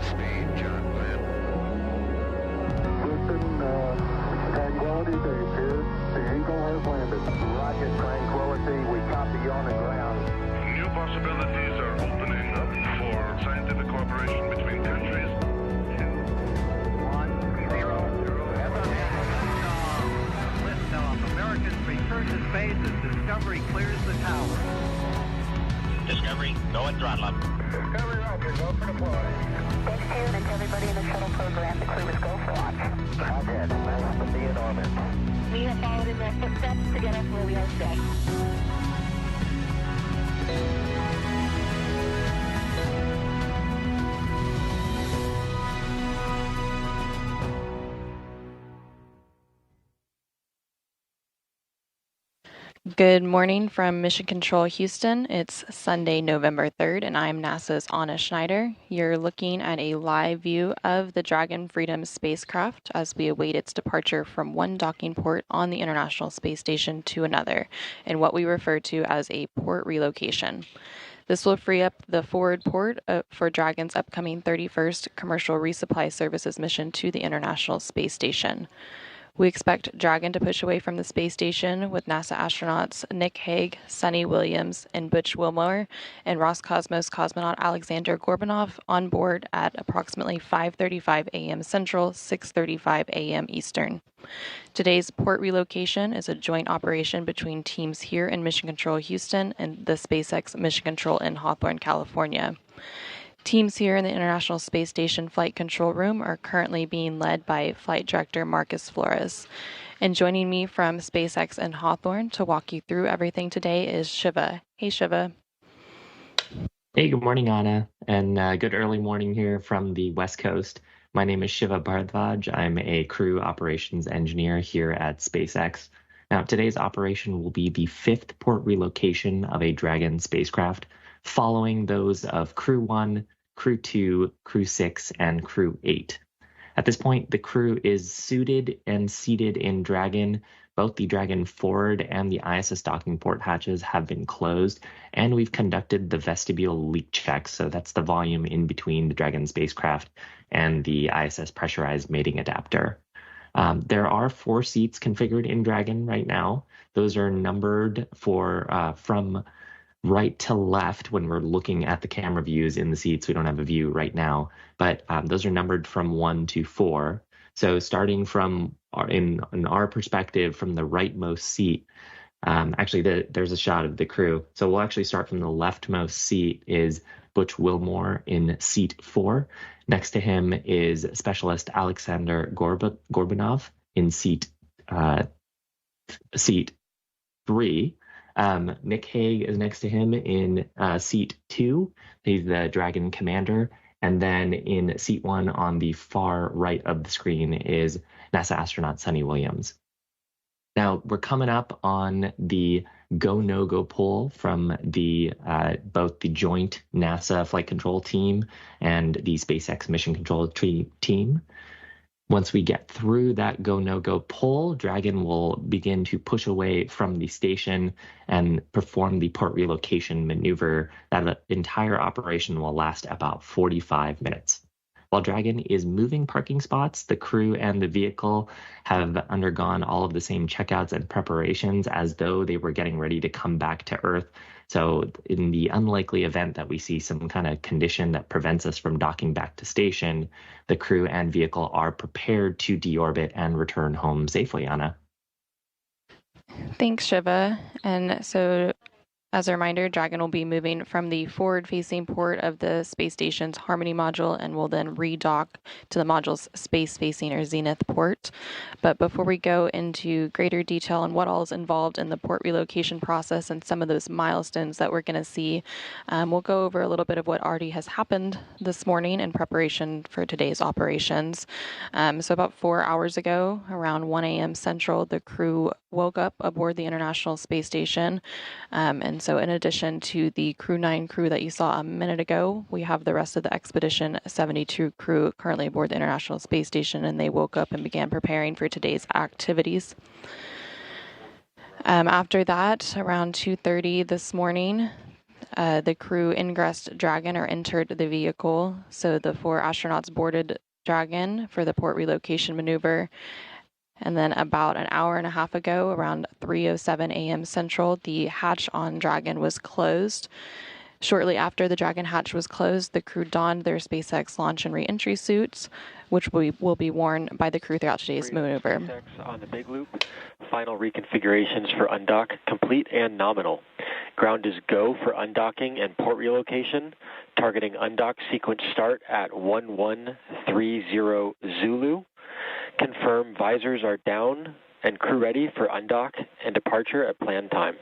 speed, John Glenn. Houston, Tranquility Base here. The Eagle has landed. Roger, Tranquility. We copy you on the ground. New possibilities are opening up for scientific cooperation between countries. 1-0. Liftoff. Americans return to space as Discovery clears the tower. Discovery, go and throttle up. Discovery, Roger. Go for deploy. Thanks to you and to everybody in the shuttle program. The crew is go for launch. Roger. Nice to be in orbit. We have followed in their footsteps to get us where we are today. Good morning from Mission Control Houston. It's Sunday, November 3rd, and I'm NASA's Anna Schneider. You're looking at a live view of the Dragon Freedom spacecraft as we await its departure from one docking port on the International Space Station to another, in what we refer to as a port relocation. This will free up the forward port for Dragon's upcoming 31st Commercial Resupply Services mission to the International Space Station. We expect Dragon to push away from the space station with NASA astronauts Nick Hague, Sunny Williams, and Butch Wilmore, and Roscosmos cosmonaut Alexander Gorbanov on board at approximately 5:35 a.m. Central, 6:35 a.m. Eastern. Today's port relocation is a joint operation between teams here in Mission Control Houston and the SpaceX Mission Control in Hawthorne, California. Teams here in the International Space Station Flight Control Room are currently being led by Flight Director Marcus Flores. And joining me from SpaceX in Hawthorne to walk you through everything today is Shiva. Hey, Shiva. Hey, good morning, Anna, and good early morning here from the West Coast. My name is Shiva Bharadwaj. I'm a crew operations engineer here at SpaceX. Now, today's operation will be the fifth port relocation of a Dragon spacecraft, following those of Crew-1, Crew-2, Crew-6, and Crew-8. At this point, the crew is suited and seated in Dragon. Both the Dragon forward and the ISS docking port hatches have been closed, and we've conducted the vestibule leak check. So that's the volume in between the Dragon spacecraft and the ISS pressurized mating adapter. There are 4 seats configured in Dragon right now. Those are numbered from right to left when we're looking at the camera views in the seats. We don't have a view right now, but those are numbered from 1 to 4. So starting from in our perspective from the rightmost seat, there's a shot of the crew. So we'll actually start from the leftmost seat is Butch Wilmore in seat 4. Next to him is Specialist Alexander Gorbanov in seat 3. Nick Hague is next to him in seat 2. He's the Dragon commander. And then in seat 1 on the far right of the screen is NASA astronaut Sunny Williams. Now, we're coming up on the go-no-go poll from both the joint NASA flight control team and the SpaceX mission control team. Once we get through that go-no-go poll, Dragon will begin to push away from the station and perform the port relocation maneuver. That entire operation will last about 45 minutes. While Dragon is moving parking spots, the crew and the vehicle have undergone all of the same checkouts and preparations as though they were getting ready to come back to Earth. So in the unlikely event that we see some kind of condition that prevents us from docking back to station, the crew and vehicle are prepared to deorbit and return home safely, Anna. Thanks, Shiva. And so, as a reminder, Dragon will be moving from the forward-facing port of the space station's Harmony module and will then redock to the module's space-facing or Zenith port. But before we go into greater detail on what all is involved in the port relocation process and some of those milestones that we're going to see, we'll go over a little bit of what already has happened this morning in preparation for today's operations. So about 4 hours ago, around 1 a.m. Central, the crew woke up aboard the International Space Station. And so in addition to the Crew-9 crew that you saw a minute ago, we have the rest of the Expedition 72 crew currently aboard the International Space Station, and they woke up and began preparing for today's activities. After that, around 2:30 this morning, The crew ingressed Dragon or entered the vehicle. So the 4 astronauts boarded Dragon for the port relocation maneuver. And then about an hour and a half ago, around 3:07 a.m. Central, the hatch on Dragon was closed. Shortly after the Dragon hatch was closed, the crew donned their SpaceX launch and re-entry suits, which will be worn by the crew throughout today's maneuver. SpaceX on the big loop. Final reconfigurations for undock complete and nominal. Ground is go for undocking and port relocation. Targeting undock sequence start at 1130 Zulu. Confirm visors are down and crew ready for undock and departure at planned time.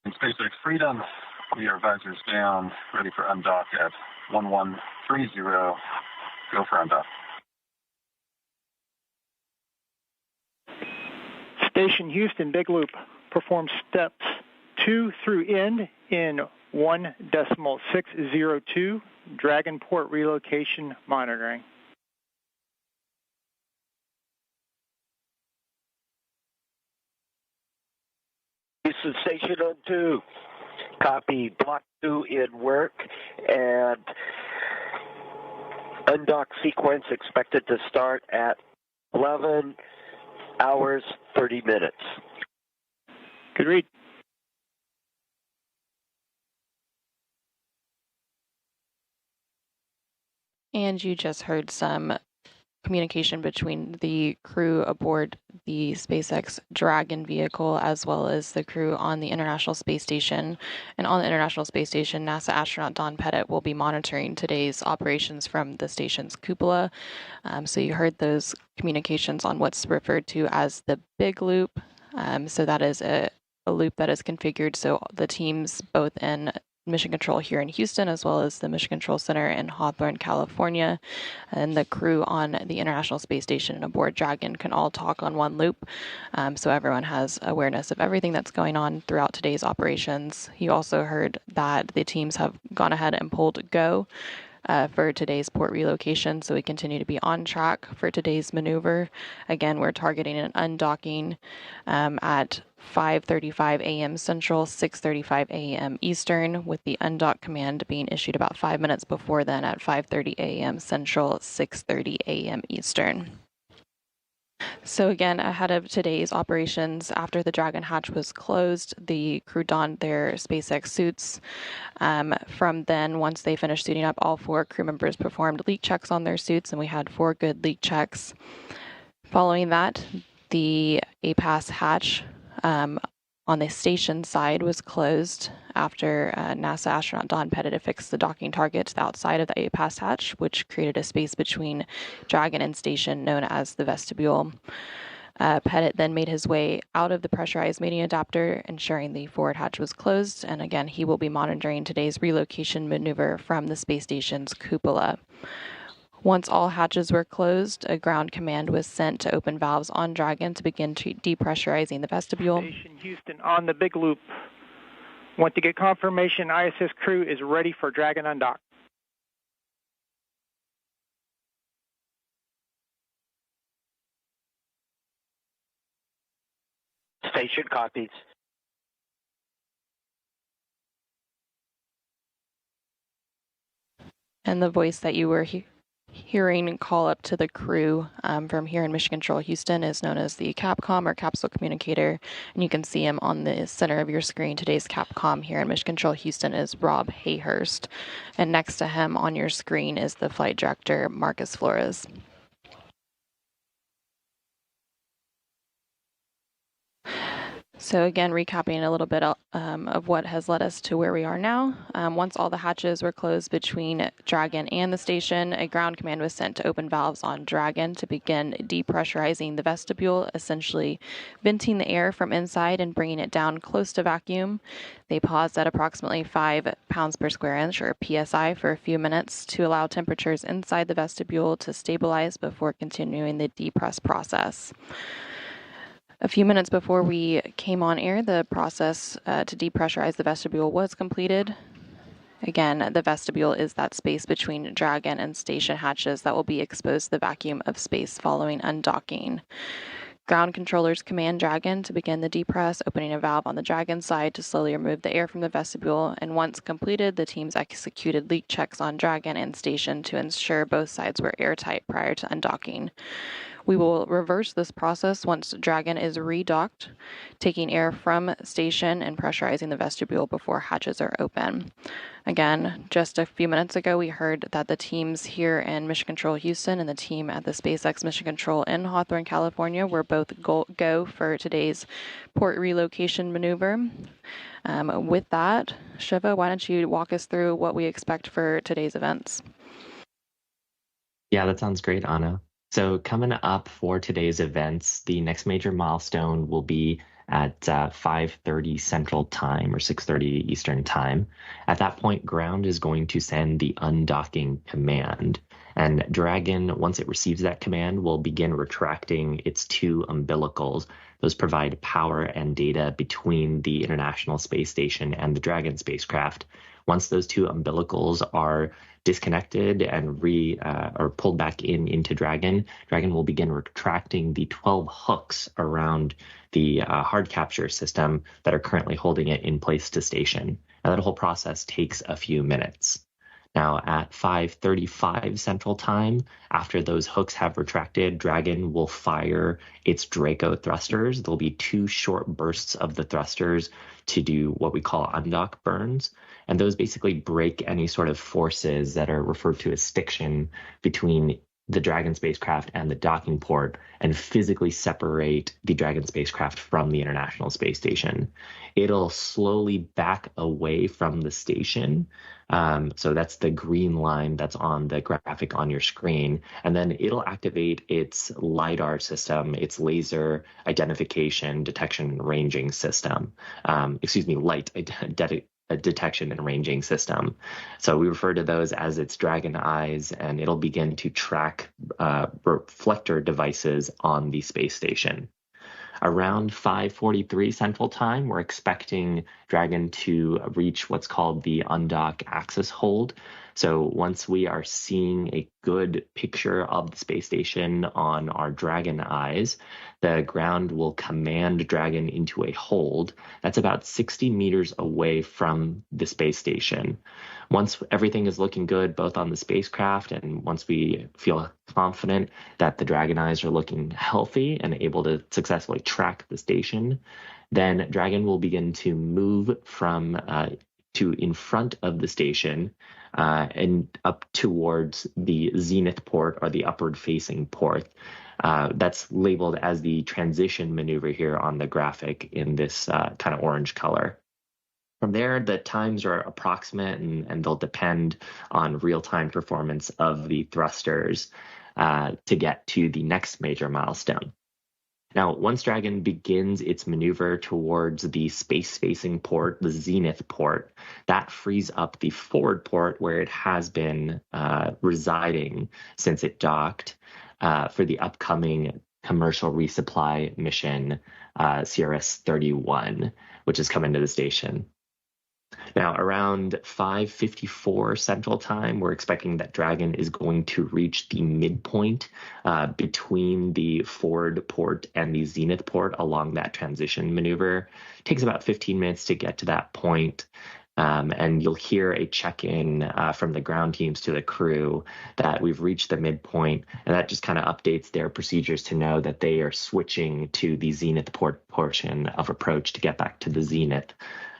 In SpaceX Freedom, we are visors down, ready for undock at 1130. Go for undock. Station Houston, Big Loop, perform steps 2 through end in 1.602, Dragon port relocation monitoring. Houston Station on 2. Copy. Block 2 in work, and undock sequence expected to start at 11 hours, 30 minutes. Good read. And you just heard some communication between the crew aboard the SpaceX Dragon vehicle as well as the crew on the International Space Station. And on the International Space Station, NASA astronaut Don Pettit will be monitoring today's operations from the station's cupola. So you heard those communications on what's referred to as the big loop. So that is a loop that is configured so the teams both in Mission Control here in Houston, as well as the Mission Control Center in Hawthorne, California, and the crew on the International Space Station and aboard Dragon can all talk on one loop, so everyone has awareness of everything that's going on throughout today's operations. You also heard that the teams have gone ahead and pulled go for today's port relocation, so we continue to be on track for today's maneuver. Again, we're targeting an undocking at 5:35 a.m. Central, 6:35 a.m. Eastern, with the undock command being issued about 5 minutes before then at 5:30 a.m. Central, 6:30 a.m. Eastern. So again, ahead of today's operations, after the Dragon hatch was closed, the crew donned their SpaceX suits. From then, once they finished suiting up, all 4 crew members performed leak checks on their suits, and we had 4 good leak checks. Following that, the APAS hatch on the station side was closed after NASA astronaut Don Pettit affixed the docking target to the outside of the APAS hatch, which created a space between Dragon and station known as the vestibule. Pettit then made his way out of the pressurized mating adapter, ensuring the forward hatch was closed, and again, he will be monitoring today's relocation maneuver from the space station's cupola. Once all hatches were closed, a ground command was sent to open valves on Dragon to begin depressurizing the vestibule. Station Houston on the big loop. Want to get confirmation ISS crew is ready for Dragon undock. Station copies. And the voice that you were hearing call up to the crew from here in Mission Control Houston is known as the Capcom or capsule communicator, and you can see him on the center of your screen. Today's Capcom here in Mission Control Houston is Rob Hayhurst, and next to him on your screen is the flight director Marcus Flores. So again, recapping a little bit of what has led us to where we are now. Once all the hatches were closed between Dragon and the station, a ground command was sent to open valves on Dragon to begin depressurizing the vestibule, essentially venting the air from inside and bringing it down close to vacuum. They paused at approximately 5 pounds per square inch, or PSI, for a few minutes to allow temperatures inside the vestibule to stabilize before continuing the depress process. A few minutes before we came on air, the process to depressurize the vestibule was completed. Again, the vestibule is that space between Dragon and station hatches that will be exposed to the vacuum of space following undocking. Ground controllers command Dragon to begin the depress, opening a valve on the Dragon side to slowly remove the air from the vestibule, and once completed, the teams executed leak checks on Dragon and station to ensure both sides were airtight prior to undocking. We will reverse this process once Dragon is redocked, taking air from station and pressurizing the vestibule before hatches are open. Again, just a few minutes ago, we heard that the teams here in Mission Control Houston and the team at the SpaceX Mission Control in Hawthorne, California, were both go for today's port relocation maneuver. With that, Shiva, why don't you walk us through what we expect for today's events? Yeah, that sounds great, Anna. So coming up for today's events, the next major milestone will be at 5:30 Central Time or 6:30 Eastern Time. At that point, ground is going to send the undocking command. And Dragon, once it receives that command, will begin retracting its two umbilicals. Those provide power and data between the International Space Station and the Dragon spacecraft. Once those two umbilicals are disconnected and or pulled back into Dragon, Dragon will begin retracting the 12 hooks around the hard capture system that are currently holding it in place to station. And that whole process takes a few minutes. Now at 5:35 Central Time, after those hooks have retracted, Dragon will fire its Draco thrusters. There'll be two short bursts of the thrusters to do what we call undock burns. And those basically break any sort of forces that are referred to as stiction between the Dragon spacecraft and the docking port and physically separate the Dragon spacecraft from the International Space Station. It'll slowly back away from the station. So that's the green line that's on the graphic on your screen. And then it'll activate its LiDAR system, its laser identification, detection, and ranging system. Light detection and ranging system. So we refer to those as its Dragon eyes, and it'll begin to track reflector devices on the space station. Around 5:43 Central Time, we're expecting Dragon to reach what's called the undock axis hold. So once we are seeing a good picture of the space station on our Dragon eyes, the ground will command Dragon into a hold that's about 60 meters away from the space station. Once everything is looking good, both on the spacecraft and once we feel confident that the Dragon eyes are looking healthy and able to successfully track the station, then Dragon will begin to move from to in front of the station and up towards the zenith port or the upward facing port. That's labeled as the transition maneuver here on the graphic in this kind of orange color. From there, the times are approximate and they'll depend on real-time performance of the thrusters to get to the next major milestone. Now, once Dragon begins its maneuver towards the space-facing port, the zenith port, that frees up the forward port where it has been residing since it docked for the upcoming commercial resupply mission, CRS-31, which is coming to the station. Now, around 5:54 Central Time, we're expecting that Dragon is going to reach the midpoint between the forward port and the zenith port along that transition maneuver. It takes about 15 minutes to get to that point. And you'll hear a check-in from the ground teams to the crew that we've reached the midpoint, and that just kind of updates their procedures to know that they are switching to the zenith port portion of approach to get back to the zenith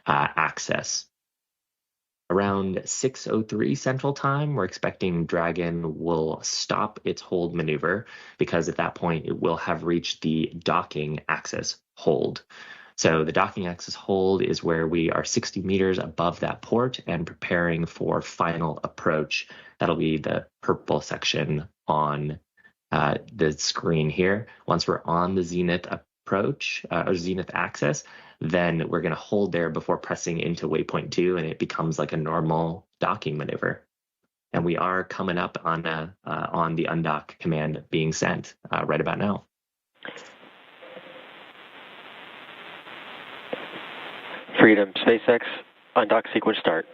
access. Around 6:03 Central Time, we're expecting Dragon will stop its hold maneuver because at that point it will have reached the docking axis hold. So the docking axis hold is where we are 60 meters above that port and preparing for final approach. That'll be the purple section on the screen here. Once we're on the zenith approach or zenith axis, then we're going to hold there before pressing into waypoint 2, and it becomes like a normal docking maneuver. And we are coming up on the undock command being sent right about now. Freedom, SpaceX, undock sequence start.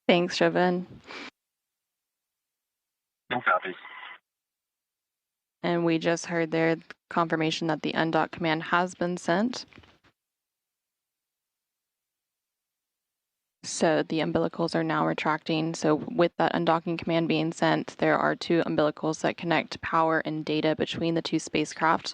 Thanks, Shivan. No copy. And we just heard there confirmation that the undock command has been sent. So the umbilicals are now retracting. So with that undocking command being sent, there are 2 umbilicals that connect power and data between the 2 spacecraft.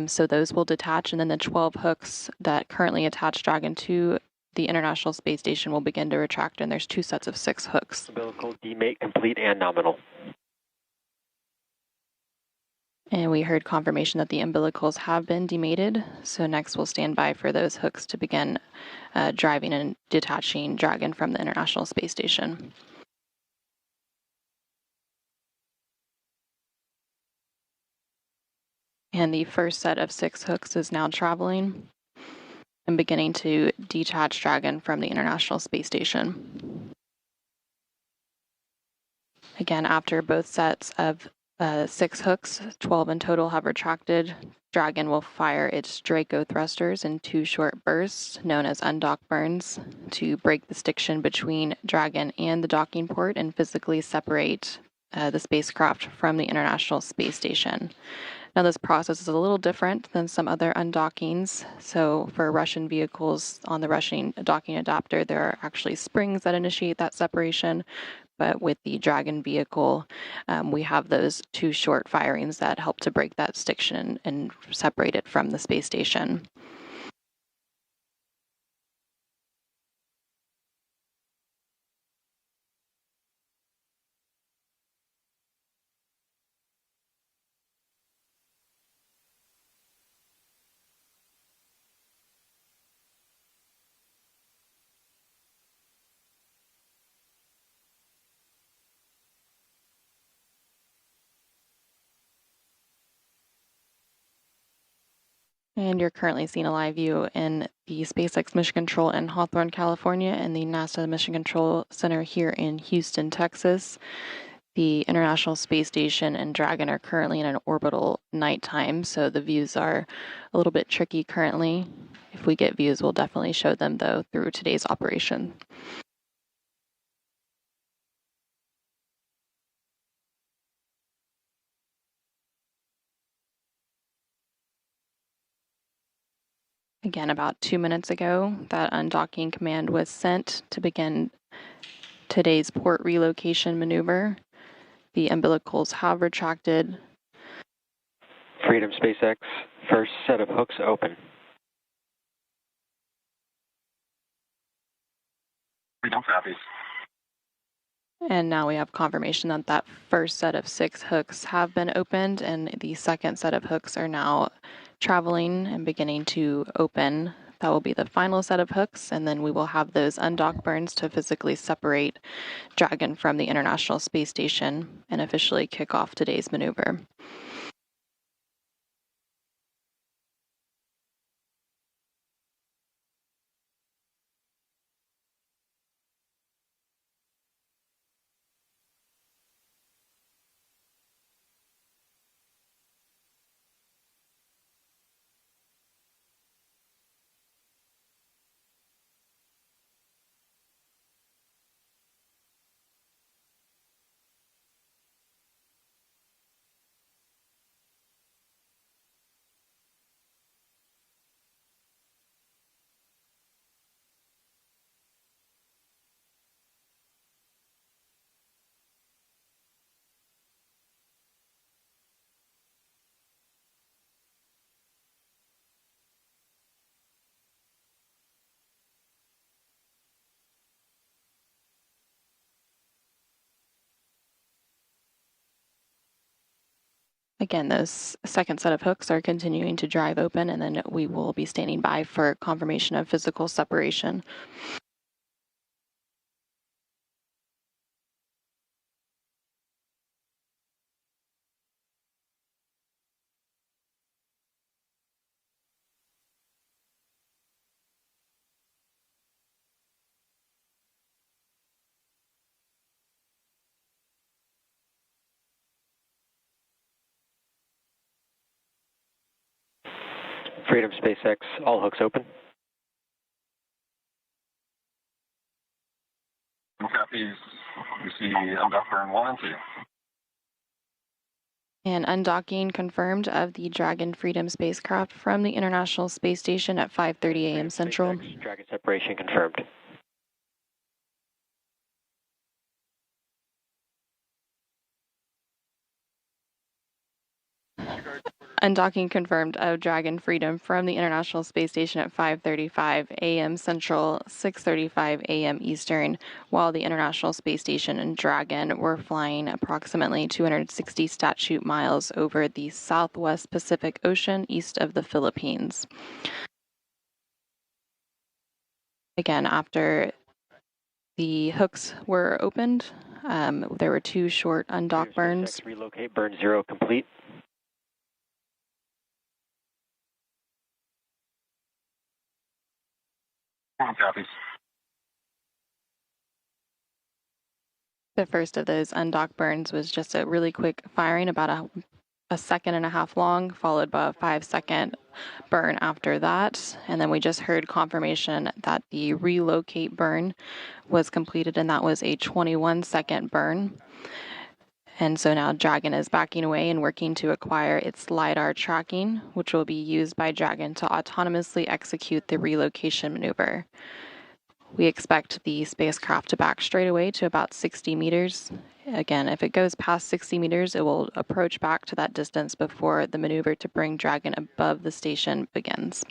So those will detach, and then the 12 hooks that currently attach Dragon to the International Space Station will begin to retract, and there's 2 sets of 6 hooks. Umbilical demate complete and nominal. And we heard confirmation that the umbilicals have been demated. So next we'll stand by for those hooks to begin driving and detaching Dragon from the International Space Station. And the first set of 6 hooks is now traveling and beginning to detach Dragon from the International Space Station. Again, after both sets of 6 hooks, 12 in total, have retracted, Dragon will fire its Draco thrusters in 2 short bursts, known as undock burns, to break the stiction between Dragon and the docking port and physically separate the spacecraft from the International Space Station. Now, this process is a little different than some other undockings. So for Russian vehicles on the Russian docking adapter, there are actually springs that initiate that separation. But with the Dragon vehicle, we have those 2 short firings that help to break that stiction and separate it from the space station. And you're currently seeing a live view in the SpaceX Mission Control in Hawthorne, California, and the NASA Mission Control Center here in Houston, Texas. The International Space Station and Dragon are currently in an orbital nighttime, so the views are a little bit tricky currently. If we get views, we'll definitely show them, though, through today's operation. Again, about 2 minutes ago, that undocking command was sent to begin today's port relocation maneuver. The umbilicals have retracted. Freedom SpaceX, first set of hooks open. Freedom copy. And now we have confirmation that that first set of 6 hooks have been opened, and the second set of hooks are now traveling and beginning to open. That will be the final set of hooks, and then we will have those undock burns to physically separate Dragon from the International Space Station and officially kick off today's maneuver. Again, those second set of hooks are continuing to drive open, and then we will be standing by for confirmation of physical separation. Freedom SpaceX, all hooks open. Okay. Copies. We see undock burn 1 and 2. And undocking confirmed of the Dragon Freedom spacecraft from the International Space Station at 5:30 a.m. Central. Dragon separation confirmed. Undocking confirmed of Dragon Freedom from the International Space Station at 5:35 a.m. Central, 6:35 a.m. Eastern, while the International Space Station and Dragon were flying approximately 260 statute miles over the southwest Pacific Ocean east of the Philippines. Again, after the hooks were opened, there were 2 short undock burns. Relocate burn 0 complete. Copies. The first of those undock burns was just a really quick firing, about a second and a half long, followed by a 5-second burn after that. And then we just heard confirmation that the relocate burn was completed, and that was a 21-second burn. And so now Dragon is backing away and working to acquire its LiDAR tracking, which will be used by Dragon to autonomously execute the relocation maneuver. We expect the spacecraft to back straight away to about 60 meters. Again, if it goes past 60 meters, it will approach back to that distance before the maneuver to bring Dragon above the station begins.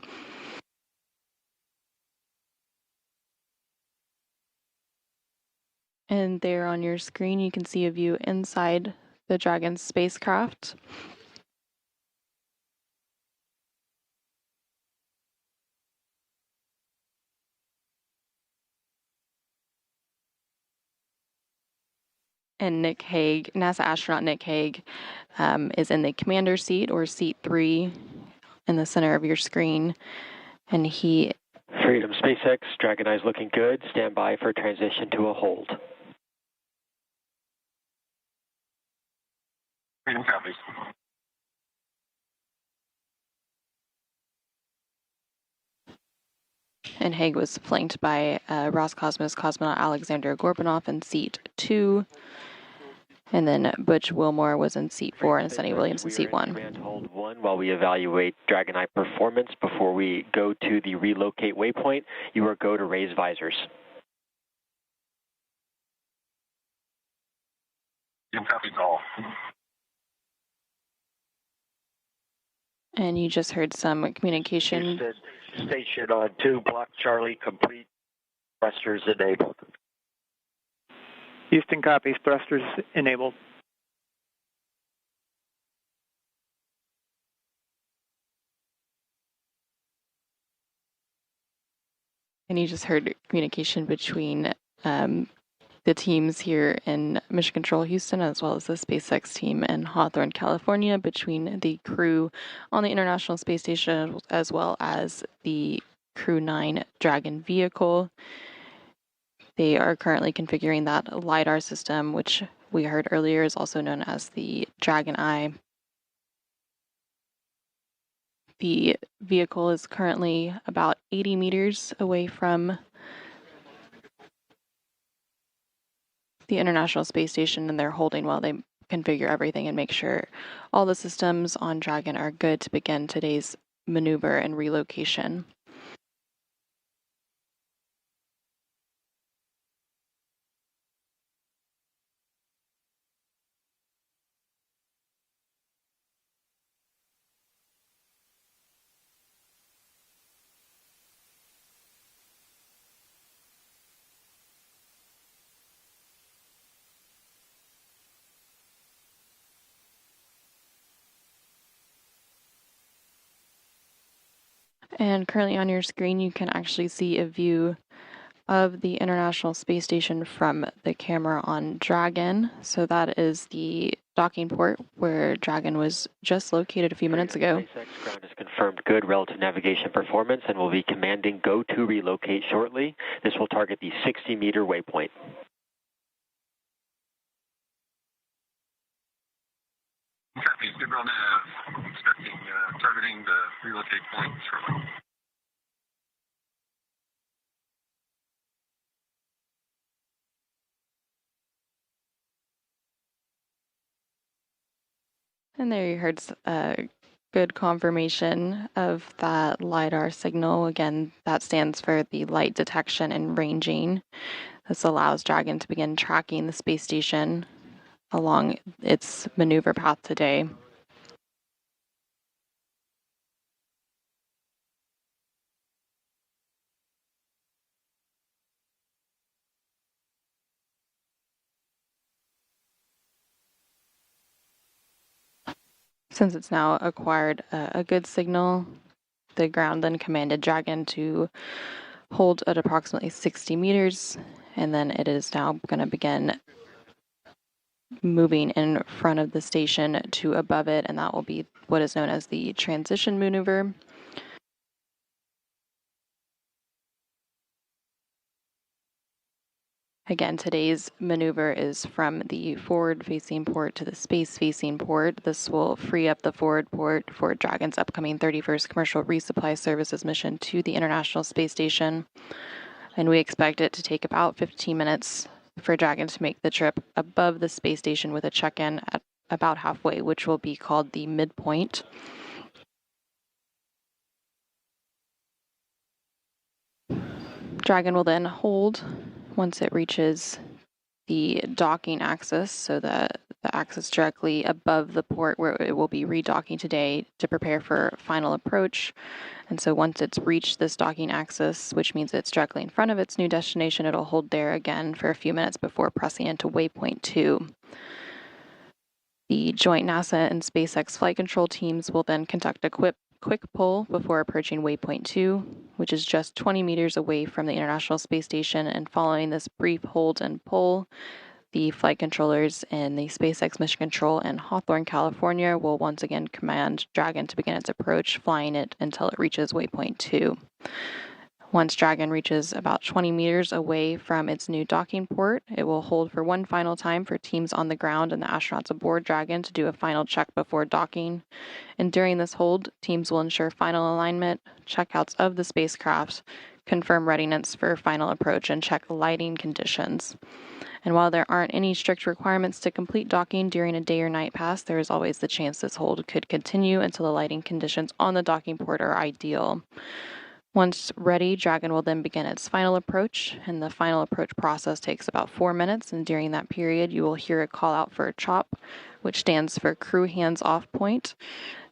And there on your screen, you can see a view inside the Dragon spacecraft. And Nick Hague, NASA astronaut Nick Hague, is in the commander seat, or seat 3, in the center of your screen. And he... Freedom SpaceX, Dragon Eye's looking good. Stand by for transition to a hold. Freedom copies. And Hague was flanked by Roscosmos cosmonaut Alexander Gorbanov in seat 2. And then Butch Wilmore was in seat 4 and Sonny Williams in seat 1. Command hold 1 while we evaluate Dragon Eye performance. Before we go to the relocate waypoint, you are go to raise visors. Freedom copies all. And you just heard some communication. Houston, station on 2, block Charlie complete. Thrusters enabled. Houston copies, thrusters enabled. And you just heard communication between the teams here in Mission Control Houston, as well as the SpaceX team in Hawthorne, California, between the crew on the International Space Station, as well as the Crew-9 Dragon vehicle. They are currently configuring that LiDAR system, which we heard earlier is also known as the Dragon Eye. The vehicle is currently about 80 meters away from the International Space Station, and they're holding while they configure everything and make sure all the systems on Dragon are good to begin today's maneuver and relocation. And currently on your screen, you can actually see a view of the International Space Station from the camera on Dragon. So that is the docking port where Dragon was just located a few minutes ago. SpaceX ground has confirmed good relative navigation performance and will be commanding go to relocate shortly. This will target the 60-meter waypoint. Copies. Good roll nav. Expecting targeting the relocate point shortly. And there you heard good confirmation of that LiDAR signal. Again, that stands for the light detection and ranging. This allows Dragon to begin tracking the space station along its maneuver path today. Since it's now acquired a good signal, the ground then commanded Dragon to hold at approximately 60 meters, and then it is now going to begin moving in front of the station to above it, and that will be what is known as the transition maneuver. Again, today's maneuver is from the forward-facing port to the space-facing port. This will free up the forward port for Dragon's upcoming 31st Commercial Resupply Services mission to the International Space Station. And we expect it to take about 15 minutes for Dragon to make the trip above the space station with a check-in at about halfway, which will be called the midpoint. Dragon will then hold once it reaches the docking axis, so that the axis directly above the port where it will be redocking today to prepare for final approach. And so once it's reached this docking axis, which means it's directly in front of its new destination, it'll hold there again for a few minutes before pressing into waypoint 2. The joint NASA and SpaceX flight control teams will then conduct a quick pull before approaching waypoint 2, which is just 20 meters away from the International Space Station. And following this brief hold and pull, the flight controllers in the SpaceX Mission Control in Hawthorne, California will once again command Dragon to begin its approach, flying it until it reaches waypoint 2. Once Dragon reaches about 20 meters away from its new docking port, it will hold for one final time for teams on the ground and the astronauts aboard Dragon to do a final check before docking. And during this hold, teams will ensure final alignment, checkouts of the spacecraft, confirm readiness for final approach, and check lighting conditions. And while there aren't any strict requirements to complete docking during a day or night pass, there is always the chance this hold could continue until the lighting conditions on the docking port are ideal. Once ready, Dragon will then begin its final approach, and the final approach process takes about 4 minutes, and during that period, you will hear a call out for a CHOP, which stands for Crew Hands Off Point.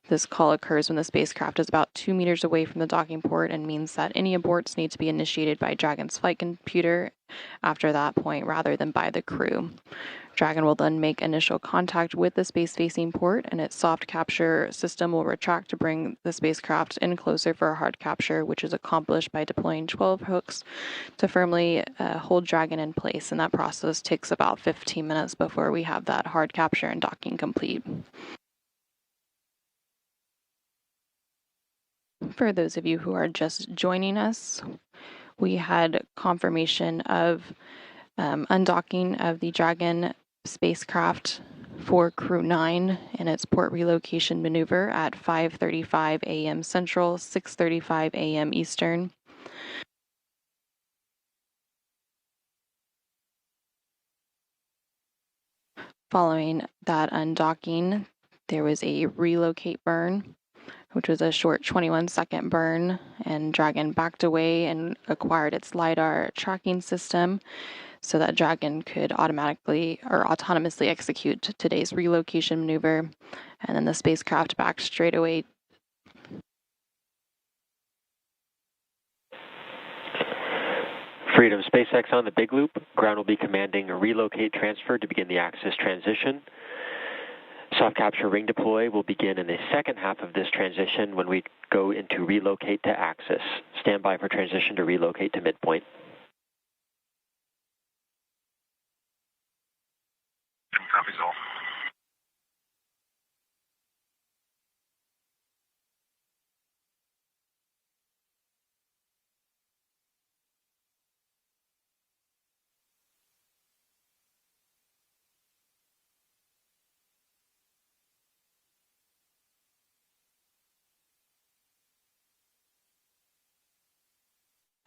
This call occurs when the spacecraft is about 2 meters away from the docking port and means that any aborts need to be initiated by Dragon's flight computer after that point rather than by the crew. Dragon will then make initial contact with the space-facing port, and its soft capture system will retract to bring the spacecraft in closer for a hard capture, which is accomplished by deploying 12 hooks to firmly hold Dragon in place, and that process takes about 15 minutes before we have that hard capture and docking complete. For those of you who are just joining us, we had confirmation of undocking of the Dragon spacecraft for Crew-9 in its port relocation maneuver at 5:35 a.m. Central, 6:35 a.m. Eastern. Following that undocking, there was a relocate burn, which was a short 21-second burn, and Dragon backed away and acquired its LiDAR tracking system so that Dragon could automatically or autonomously execute today's relocation maneuver, and then the spacecraft backed straight away. Freedom SpaceX on the Big Loop. Ground will be commanding a relocate transfer to begin the axis transition. Soft capture ring deploy will begin in the second half of this transition when we go into relocate to axis. Stand by for transition to relocate to midpoint. Copies all.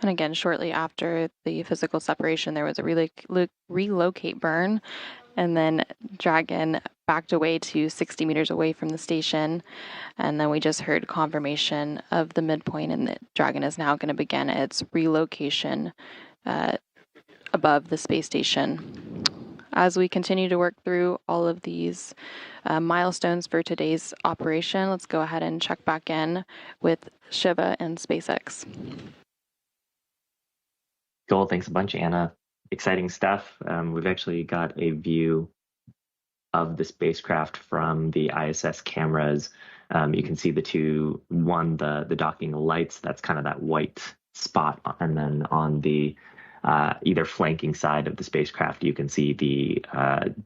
And again, shortly after the physical separation, there was a relocate burn, and then Dragon backed away to 60 meters away from the station. And then we just heard confirmation of the midpoint, and the Dragon is now going to begin its relocation above the space station. As we continue to work through all of these milestones for today's operation, let's go ahead and check back in with Shiva and SpaceX. Cool. Thanks a bunch, Anna. Exciting stuff. We've actually got a view of the spacecraft from the ISS cameras. You can see the docking lights. That's kind of that white spot. And then on the either flanking side of the spacecraft, you can see the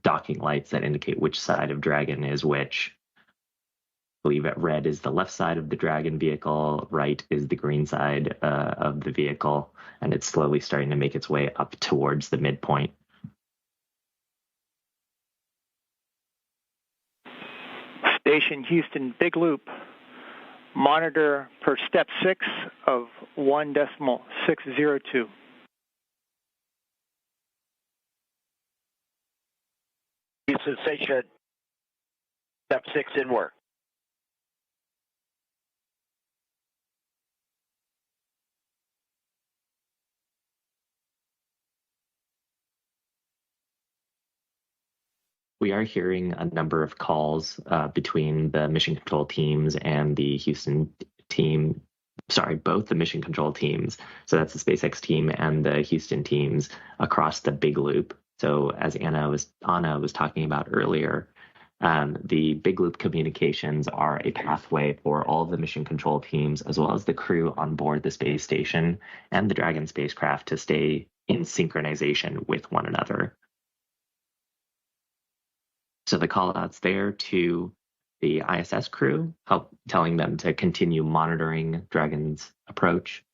docking lights that indicate which side of Dragon is which. I believe that red is the left side of the Dragon vehicle, right is the green side of the vehicle, and it's slowly starting to make its way up towards the midpoint. Station Houston, big loop. Monitor per step 6 of 1.602. Houston Station, step 6 in work. We are hearing a number of calls between the mission control teams and the Houston team. Sorry, both the mission control teams. So that's the SpaceX team and the Houston teams across the big loop. So as Anna was talking about earlier, the big loop communications are a pathway for all of the mission control teams, as well as the crew on board the space station and the Dragon spacecraft, to stay in synchronization with one another. So the call outs there to the ISS crew, telling them to continue monitoring Dragon's approach.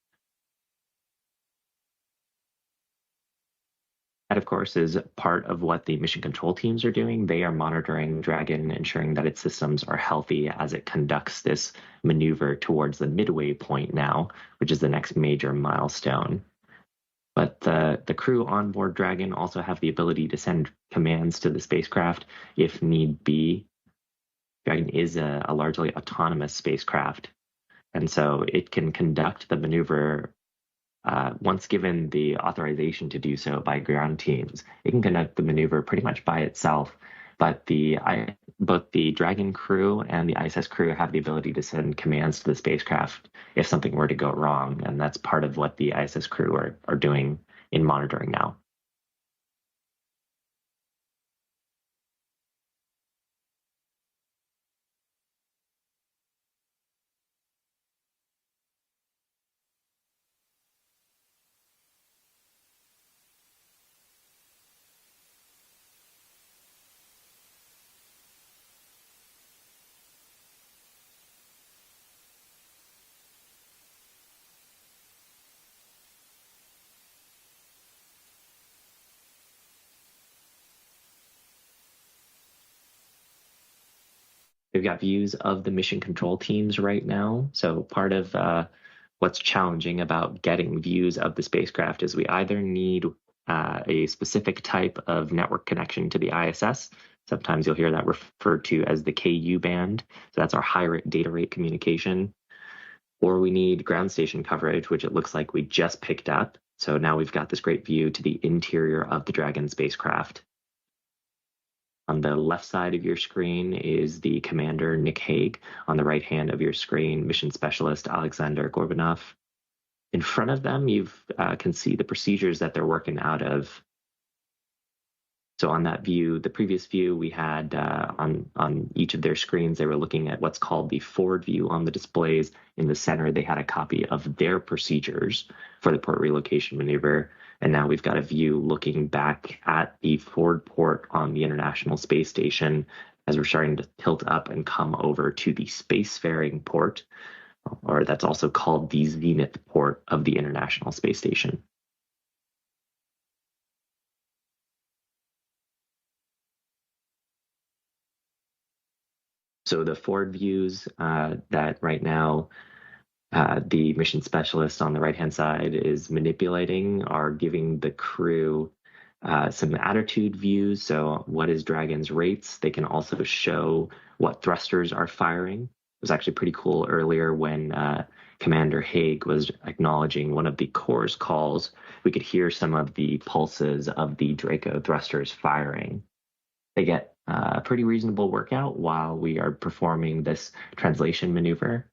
That, of course, is part of what the mission control teams are doing. They are monitoring Dragon, ensuring that its systems are healthy as it conducts this maneuver towards the midway point now, which is the next major milestone. But the crew on board Dragon also have the ability to send commands to the spacecraft if need be. Dragon is a largely autonomous spacecraft, and so it can conduct the maneuver once given the authorization to do so by ground teams. It can conduct the maneuver pretty much by itself, but both the Dragon crew and the ISS crew have the ability to send commands to the spacecraft if something were to go wrong, and that's part of what the ISS crew are doing in monitoring now. They've got views of the mission control teams right now. So part of what's challenging about getting views of the spacecraft is we either need a specific type of network connection to the ISS. Sometimes you'll hear that referred to as the KU band. So that's our high rate data rate communication. Or we need ground station coverage, which it looks like we just picked up. So now we've got this great view to the interior of the Dragon spacecraft. On the left side of your screen is the commander, Nick Hague. On the right hand of your screen, mission specialist, Alexander Gorbanov. In front of them, you can see the procedures that they're working out of. So on that view, the previous view we had on each of their screens, they were looking at what's called the forward view on the displays. In the center, they had a copy of their procedures for the port relocation maneuver. And now we've got a view looking back at the forward port on the International Space Station as we're starting to tilt up and come over to the spacefaring port, or that's also called the zenith port of the International Space Station. So the forward views that right now The mission specialist on the right-hand side is manipulating or giving the crew some attitude views. So what is Dragon's rates? They can also show what thrusters are firing. It was actually pretty cool earlier when Commander Haig was acknowledging one of the Corps' calls. We could hear some of the pulses of the Draco thrusters firing. They get a pretty reasonable workout while we are performing this translation maneuver,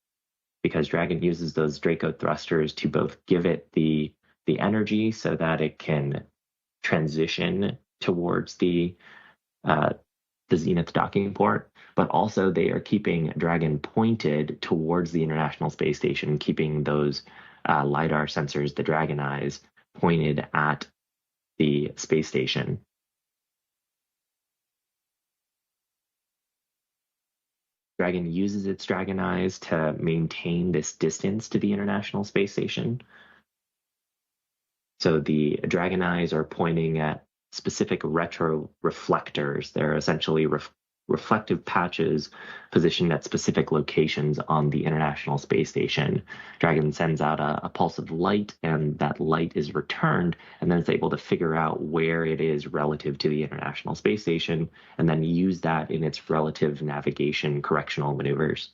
because Dragon uses those Draco thrusters to both give it the energy so that it can transition towards the Zenith docking port, but also they are keeping Dragon pointed towards the International Space Station, keeping those LiDAR sensors, the Dragon eyes, pointed at the space station. Dragon uses its Dragon eyes to maintain this distance to the International Space Station. So the Dragon eyes are pointing at specific retro reflectors. They're essentially reflective patches positioned at specific locations on the International Space Station. Dragon sends out a pulse of light, and that light is returned, and then it's able to figure out where it is relative to the International Space Station, and then use that in its relative navigation correctional maneuvers.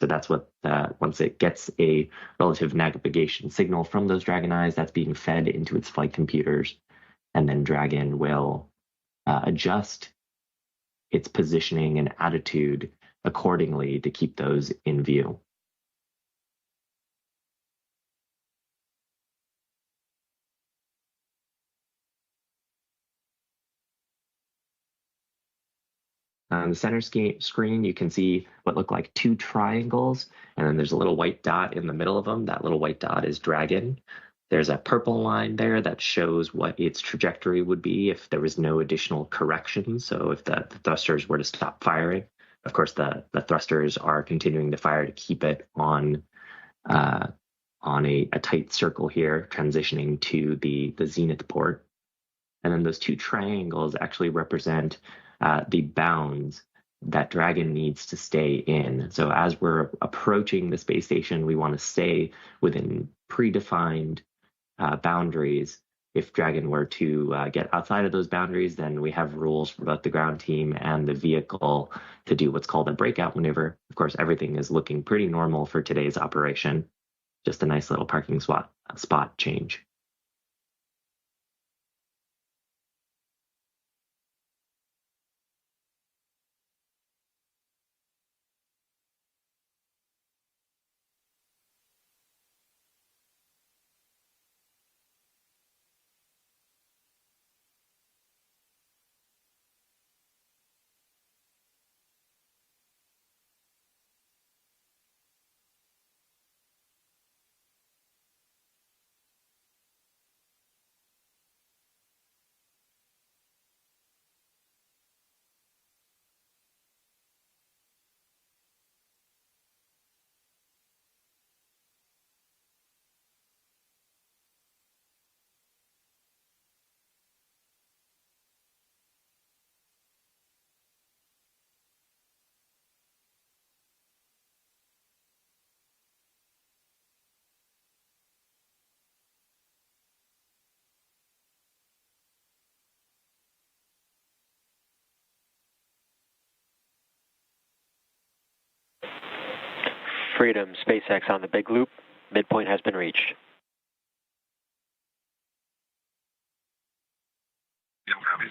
So that's what, once it gets a relative navigation signal from those Dragon eyes, that's being fed into its flight computers, and then Dragon will adjust its positioning and attitude accordingly to keep those in view. On the center screen, you can see what look like two triangles, and then there's a little white dot in the middle of them. That little white dot is Dragon. There's a purple line there that shows what its trajectory would be if there was no additional correction. So if the thrusters were to stop firing, of course, the thrusters are continuing to fire to keep it on a tight circle here, transitioning to the Zenith port. And then those two triangles actually represent the bounds that Dragon needs to stay in. So as we're approaching the space station, we want to stay within predefined boundaries. If Dragon were to get outside of those boundaries, then we have rules for both the ground team and the vehicle to do what's called a breakout maneuver. Of course, everything is looking pretty normal for today's operation. Just a nice little parking spot change. Freedom, SpaceX on the big loop. Midpoint has been reached. Yep, copies.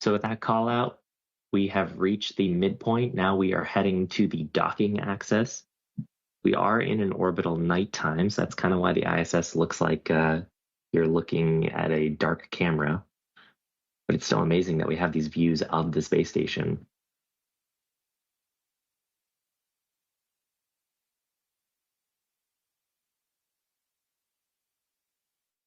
So with that call out, we have reached the midpoint. Now we are heading to the docking axis. We are in an orbital nighttime, so that's kind of why the ISS looks like you're looking at a dark camera. But it's still amazing that we have these views of the space station.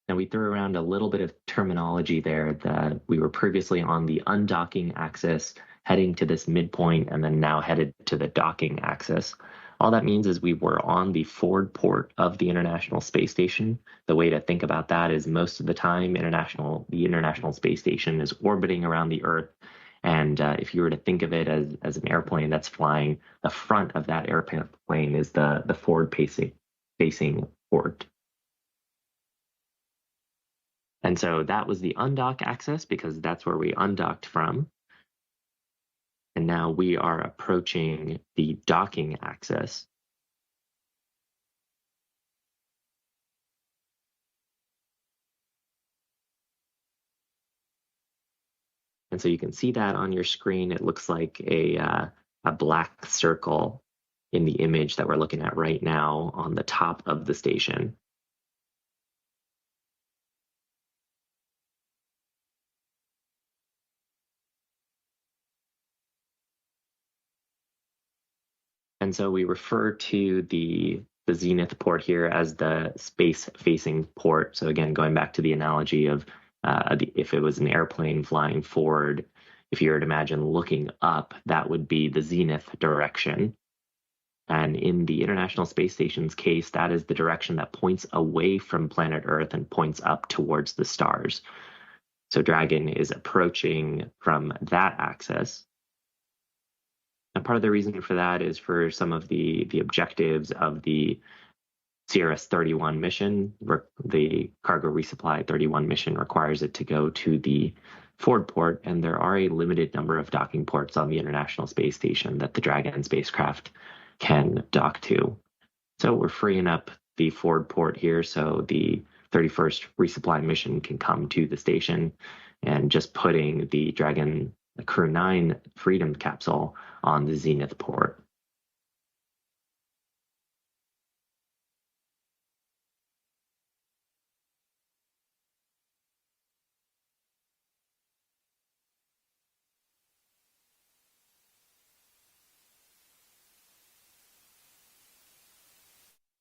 Now we threw around a little bit of terminology there that we were previously on the undocking axis, heading to this midpoint, and then now headed to the docking axis. All that means is we were on the forward port of the International Space Station. The way to think about that is most of the time, the International Space Station is orbiting around the Earth. And if you were to think of it as an airplane that's flying, the front of that airplane is the forward facing port. And so that was the undock access because that's where we undocked from. And now we are approaching the docking access. And so you can see that on your screen. It looks like a black circle in the image that we're looking at right now on the top of the station. And so we refer to the zenith port here as the space-facing port. So again, going back to the analogy of if it was an airplane flying forward, if you were to imagine looking up, that would be the zenith direction. And in the International Space Station's case, that is the direction that points away from planet Earth and points up towards the stars. So Dragon is approaching from that axis. And part of the reason for that is for some of the objectives of the CRS-31 mission. The Cargo Resupply 31 mission requires it to go to the forward port, and there are a limited number of docking ports on the International Space Station that the Dragon spacecraft can dock to. So we're freeing up the forward port here so the 31st resupply mission can come to the station, and just putting the Dragon Crew-9 Freedom capsule on the zenith port.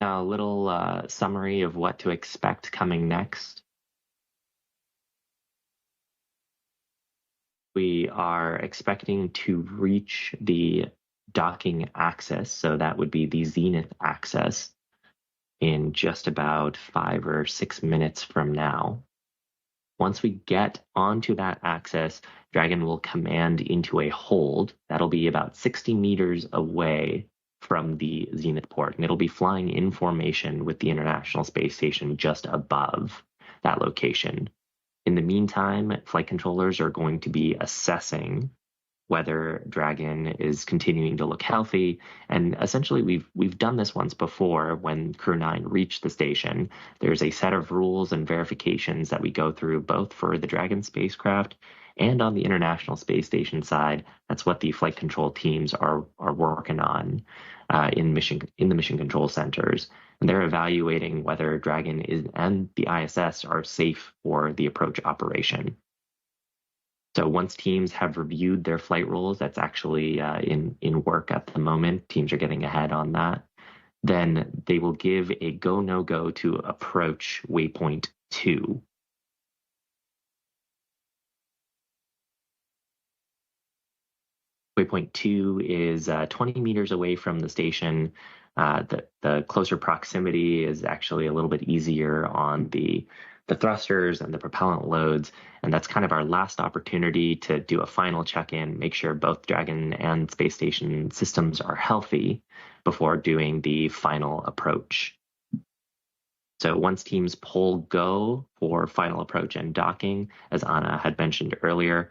A little summary of what to expect coming next. We are expecting to reach the docking axis, so that would be the zenith axis, in just about 5 or 6 minutes from now. Once we get onto that axis, Dragon will command into a hold. That'll be about 60 meters away from the zenith port, and it'll be flying in formation with the International Space Station just above that location. In the meantime, flight controllers are going to be assessing whether Dragon is continuing to look healthy. And essentially, we've done this once before when Crew-9 reached the station. There's a set of rules and verifications that we go through both for the Dragon spacecraft and on the International Space Station side. That's what the flight control teams are working on in the mission control centers. And they're evaluating whether Dragon and the ISS are safe for the approach operation. So once teams have reviewed their flight rules, that's actually in work at the moment. Teams are getting ahead on that. Then they will give a go, no go to approach waypoint 2. Waypoint 2 is 20 meters away from the station. The closer proximity is actually a little bit easier on the thrusters and the propellant loads, and that's kind of our last opportunity to do a final check-in, make sure both Dragon and space station systems are healthy before doing the final approach. So once teams pull go for final approach and docking, as Anna had mentioned earlier,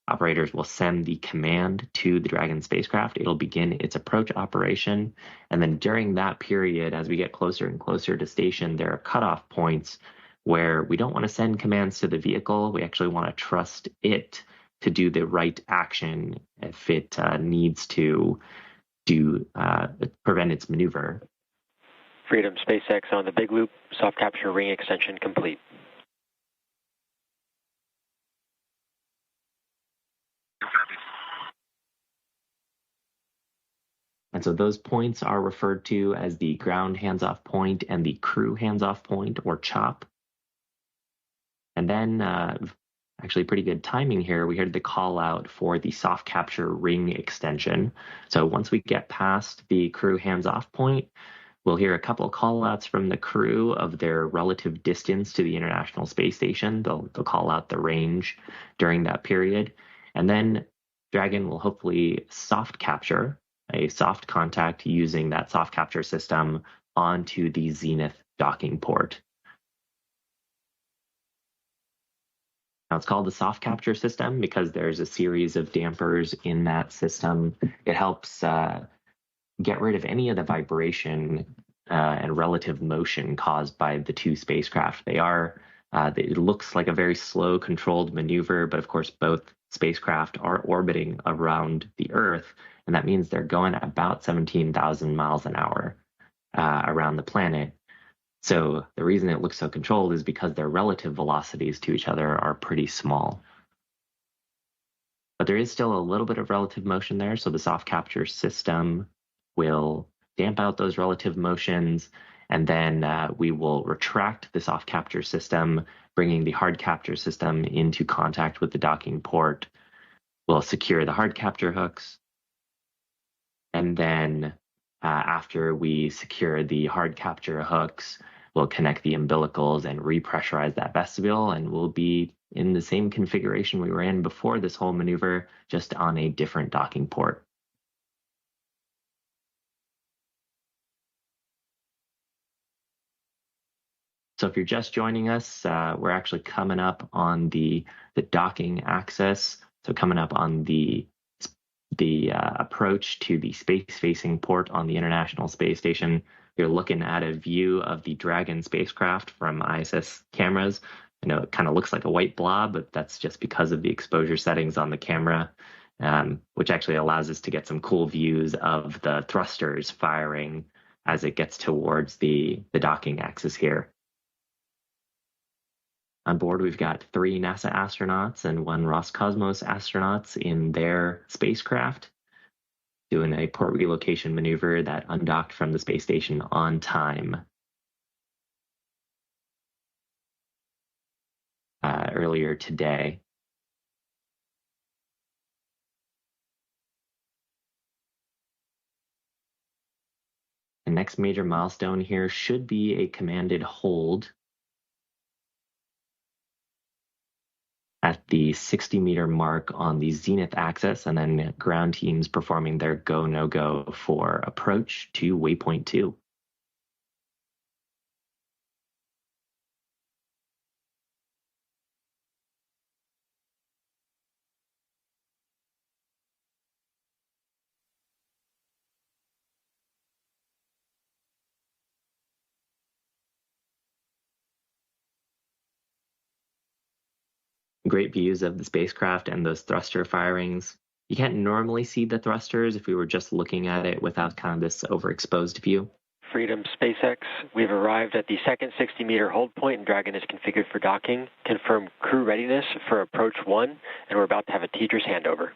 operators will send the command to the Dragon spacecraft. It'll begin its approach operation. And then during that period, as we get closer and closer to station, there are cutoff points where we don't want to send commands to the vehicle. We actually want to trust it to do the right action if it needs to prevent its maneuver. Freedom SpaceX on the big loop, soft capture ring extension complete. And so those points are referred to as the ground hands-off point and the crew hands-off point, or CHOP. And then actually pretty good timing here. We heard the call out for the soft capture ring extension. So once we get past the crew hands-off point, we'll hear a couple of call outs from the crew of their relative distance to the International Space Station. They'll call out the range during that period. And then Dragon will hopefully soft capture a soft contact using that soft capture system onto the Zenith docking port. Now, it's called the soft capture system because there's a series of dampers in that system. It helps get rid of any of the vibration and relative motion caused by the two spacecraft. It looks like a very slow, controlled maneuver, but of course, both spacecraft are orbiting around the Earth, and that means they're going at about 17,000 miles an hour around the planet. So the reason it looks so controlled is because their relative velocities to each other are pretty small. But there is still a little bit of relative motion there, so the soft capture system will damp out those relative motions, and then we will retract the soft capture system, bringing the hard capture system into contact with the docking port. We'll secure the hard capture hooks, and then after we secure the hard capture hooks, we'll connect the umbilicals and repressurize that vestibule, and we'll be in the same configuration we were in before this whole maneuver, just on a different docking port. So if you're just joining us, we're actually coming up on the docking axis. So coming up on the approach to the space-facing port on the International Space Station. You're looking at a view of the Dragon spacecraft from ISS cameras. I know it kind of looks like a white blob, but that's just because of the exposure settings on the camera, which actually allows us to get some cool views of the thrusters firing as it gets towards the docking axis here. On board, we've got 3 NASA astronauts and 1 Roscosmos astronauts in their spacecraft, doing a port relocation maneuver that undocked from the space station on time earlier today. The next major milestone here should be a commanded hold at the 60-meter mark on the zenith axis, and then ground teams performing their go, no-go for approach to waypoint 2. Great views of the spacecraft and those thruster firings. You can't normally see the thrusters if we were just looking at it without kind of this overexposed view. Freedom SpaceX, we've arrived at the second 60-meter hold point and Dragon is configured for docking. Confirm crew readiness for approach 1, and we're about to have a teacher's handover.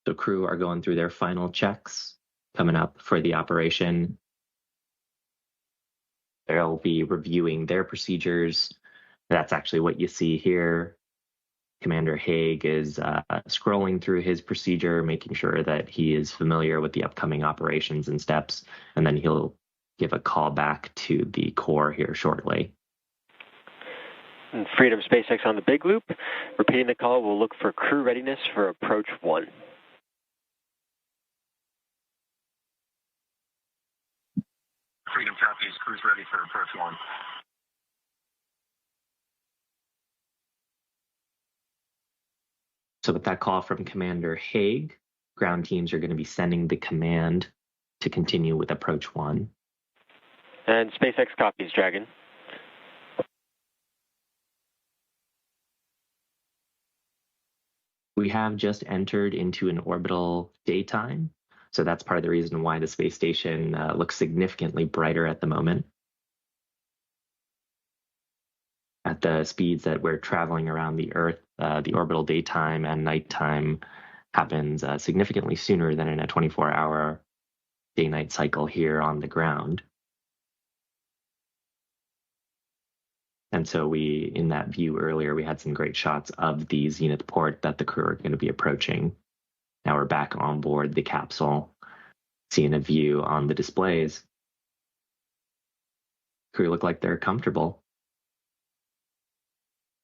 So crew are going through their final checks coming up for the operation. They'll be reviewing their procedures. That's actually what you see here. Commander Haig is scrolling through his procedure, making sure that he is familiar with the upcoming operations and steps, and then he'll give a call back to the Corps here shortly. And Freedom SpaceX on the big loop. Repeating the call, we'll look for crew readiness for approach 1. Freedom copies. Crew's ready for approach 1. So with that call from Commander Haig, ground teams are going to be sending the command to continue with approach 1. And SpaceX copies, Dragon. We have just entered into an orbital daytime, so that's part of the reason why the space station looks significantly brighter at the moment. at the speeds that we're traveling around the Earth, the orbital daytime and nighttime happens significantly sooner than in a 24-hour day-night cycle here on the ground. And so in that view earlier, we had some great shots of the zenith port that the crew are going to be approaching. Now we're back on board the capsule, seeing a view on the displays. Crew look like they're comfortable,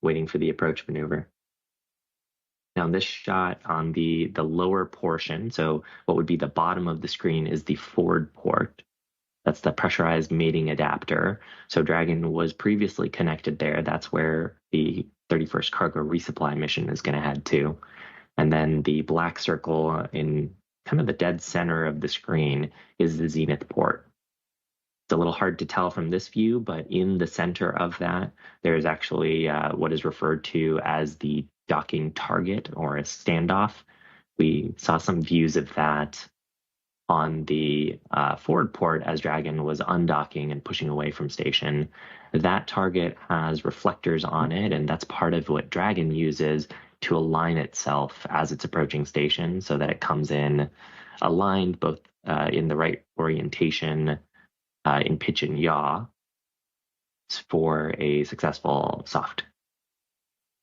waiting for the approach maneuver. Now in this shot on the lower portion, so what would be the bottom of the screen is the forward port. That's the pressurized mating adapter. So Dragon was previously connected there. That's where the 31st Cargo Resupply mission is going to head to. And then the black circle in kind of the dead center of the screen is the zenith port. It's a little hard to tell from this view, but in the center of that, there is actually what is referred to as the docking target or a standoff. We saw some views of that on the forward port as Dragon was undocking and pushing away from station. That target has reflectors on it, and that's part of what Dragon uses to align itself as it's approaching station so that it comes in aligned both in the right orientation in pitch and yaw for a successful soft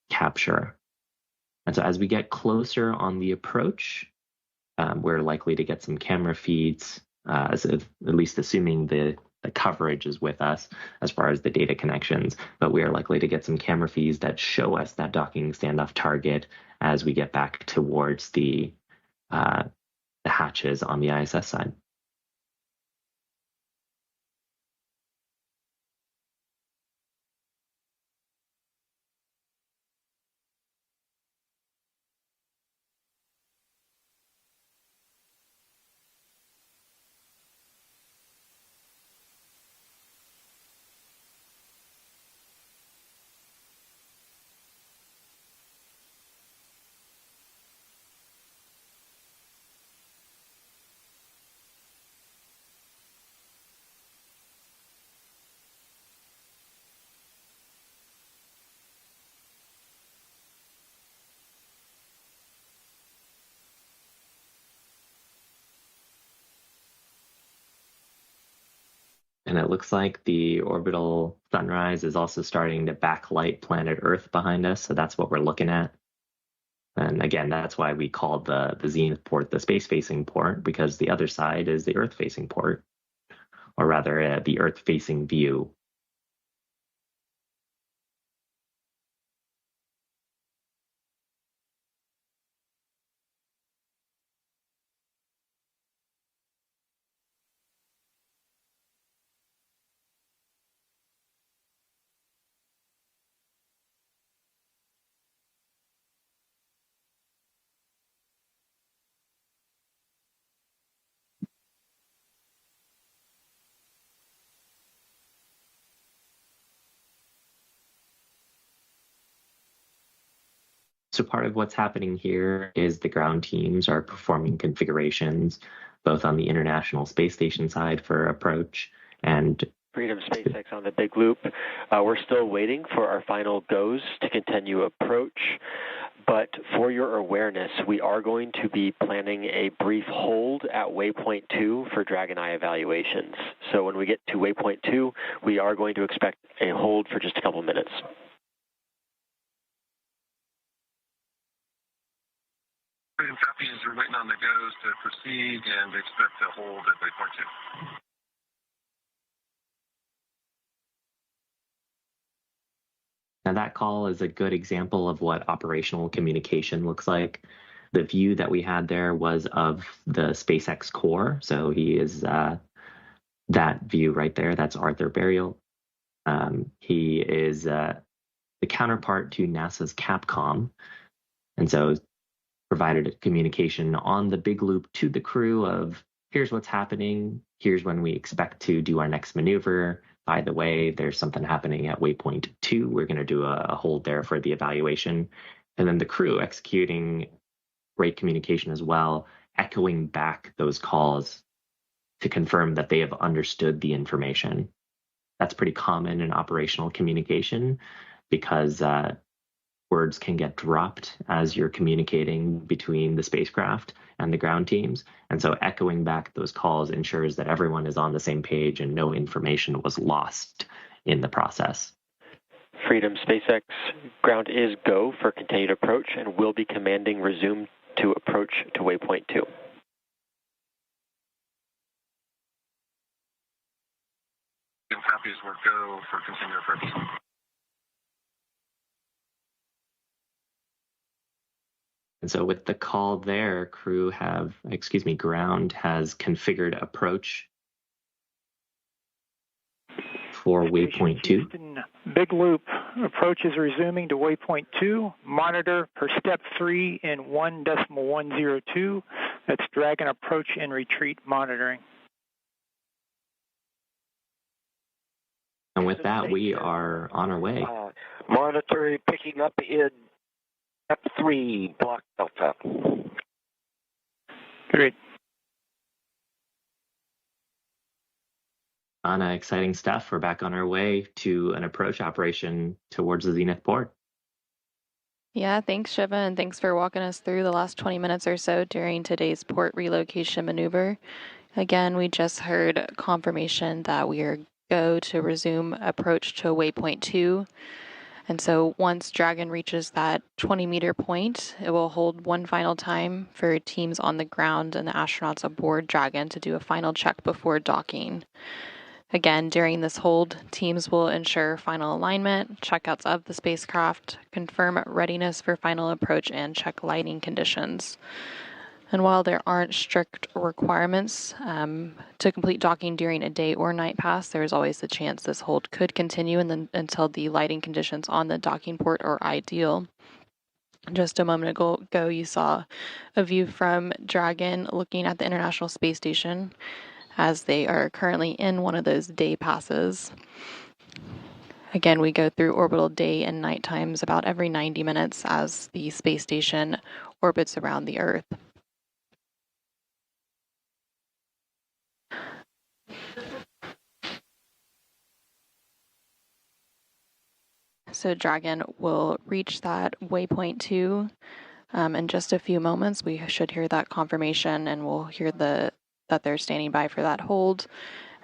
capture. And so as we get closer on the approach, we're likely to get some camera feeds, at least assuming the coverage is with us as far as the data connections, but we are likely to get some camera feeds that show us that docking standoff target as we get back towards the hatches on the ISS side. And it looks like the orbital sunrise is also starting to backlight planet Earth behind us. So that's what we're looking at. And again, that's why we called the zenith port the space-facing port, because the other side is the Earth-facing port, or rather the Earth-facing view. So part of what's happening here is the ground teams are performing configurations, both on the International Space Station side for approach and Freedom SpaceX on the big loop. We're still waiting for our final goes to continue approach. But for your awareness, we are going to be planning a brief hold at waypoint 2 for Dragon Eye evaluations. So when we get to waypoint 2, we are going to expect a hold for just a couple minutes. Freedom copies are waiting on the goes to proceed and expect to hold at waypoint 2. Now that call is a good example of what operational communication looks like. The view that we had there was of the SpaceX core. So he is that view right there. That's Arthur Burial. He is the counterpart to NASA's Capcom. And so provided communication on the big loop to the crew of here's what's happening. Here's when we expect to do our next maneuver. By the way, there's something happening at waypoint 2. We're going to do a hold there for the evaluation. And then the crew executing great communication as well, echoing back those calls to confirm that they have understood the information. That's pretty common in operational communication. because words can get dropped as you're communicating between the spacecraft and the ground teams. And so echoing back those calls ensures that everyone is on the same page and no information was lost in the process. Freedom SpaceX, ground is go for continued approach and will be commanding resume to approach to waypoint 2. Copies were go for continued approach. And so with the call there, ground has configured approach for waypoint 2. Houston, big loop, approach is resuming to waypoint 2. Monitor per step 3 in 1.102. That's Dragon approach and retreat monitoring. And with that, we are on our way. Monitoring picking up in step 3, block Delta. Great. Anna, exciting stuff. We're back on our way to an approach operation towards the zenith port. Yeah, thanks, Shiva, and thanks for walking us through the last 20 minutes or so during today's port relocation maneuver. Again, we just heard confirmation that we are go to resume approach to waypoint 2. And so once Dragon reaches that 20-meter point, it will hold one final time for teams on the ground and the astronauts aboard Dragon to do a final check before docking. Again, during this hold, teams will ensure final alignment, checkouts of the spacecraft, confirm readiness for final approach, and check lighting conditions. And while there aren't strict requirements to complete docking during a day or night pass, there's always the chance this hold could continue until the lighting conditions on the docking port are ideal. Just a moment ago, you saw a view from Dragon looking at the International Space Station as they are currently in one of those day passes. Again, we go through orbital day and night times about every 90 minutes as the space station orbits around the Earth. So Dragon will reach that waypoint 2 in just a few moments. We should hear that confirmation, and we'll hear that they're standing by for that hold.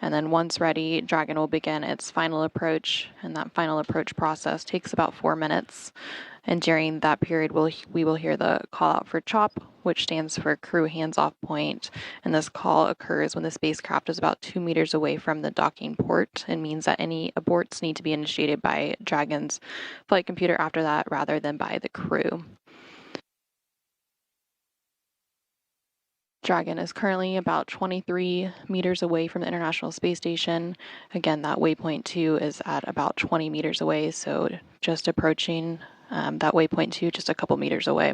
And then once ready, Dragon will begin its final approach, and that final approach process takes about 4 minutes. And during that period, we will hear the call out for CHOP, which stands for Crew Hands-Off Point. And this call occurs when the spacecraft is about 2 meters away from the docking port and means that any aborts need to be initiated by Dragon's flight computer after that rather than by the crew. Dragon is currently about 23 meters away from the International Space Station. Again, that waypoint 2 is at about 20 meters away, so just approaching that waypoint 2 just a couple meters away.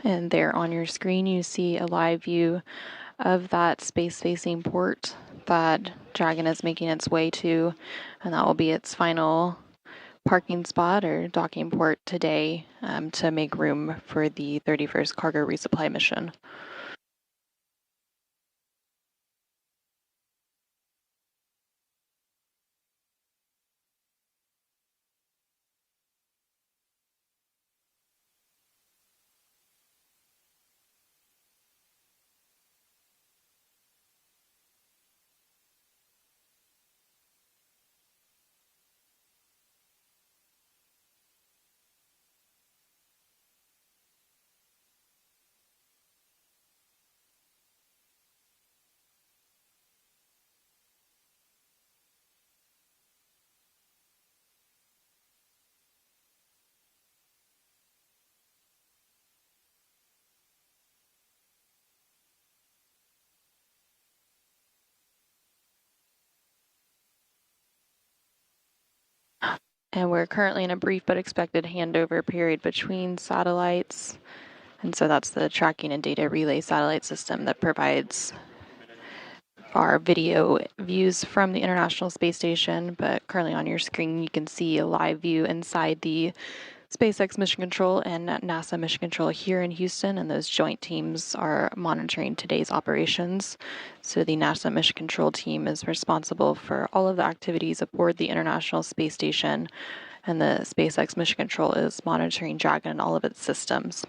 And there on your screen, you see a live view of that space-facing port that Dragon is making its way to, and that will be its final parking spot or docking port today to make room for the 31st cargo resupply mission. And we're currently in a brief but expected handover period between satellites. And so that's the tracking and data relay satellite system that provides our video views from the International Space Station, but currently on your screen you can see a live view inside the SpaceX Mission Control and NASA Mission Control here in Houston, and those joint teams are monitoring today's operations. So the NASA Mission Control team is responsible for all of the activities aboard the International Space Station, and the SpaceX Mission Control is monitoring Dragon and all of its systems.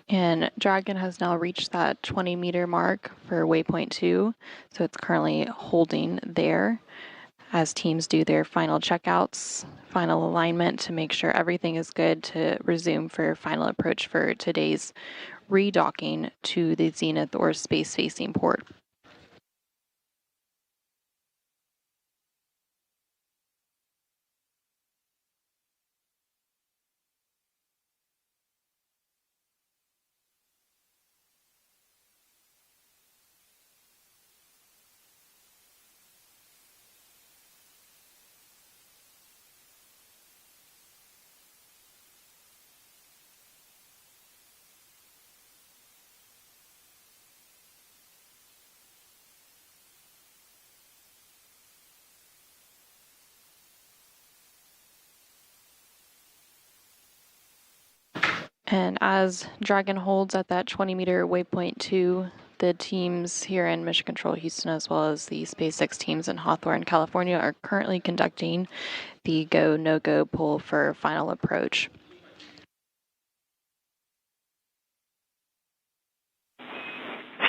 And Dragon has now reached that 20-meter mark for waypoint 2, so it's currently holding there as teams do their final checkouts, final alignment to make sure everything is good to resume for final approach for today's redocking to the zenith or space-facing port. And as Dragon holds at that 20-meter waypoint 2, the teams here in Mission Control Houston, as well as the SpaceX teams in Hawthorne, California, are currently conducting the go, no-go poll for final approach.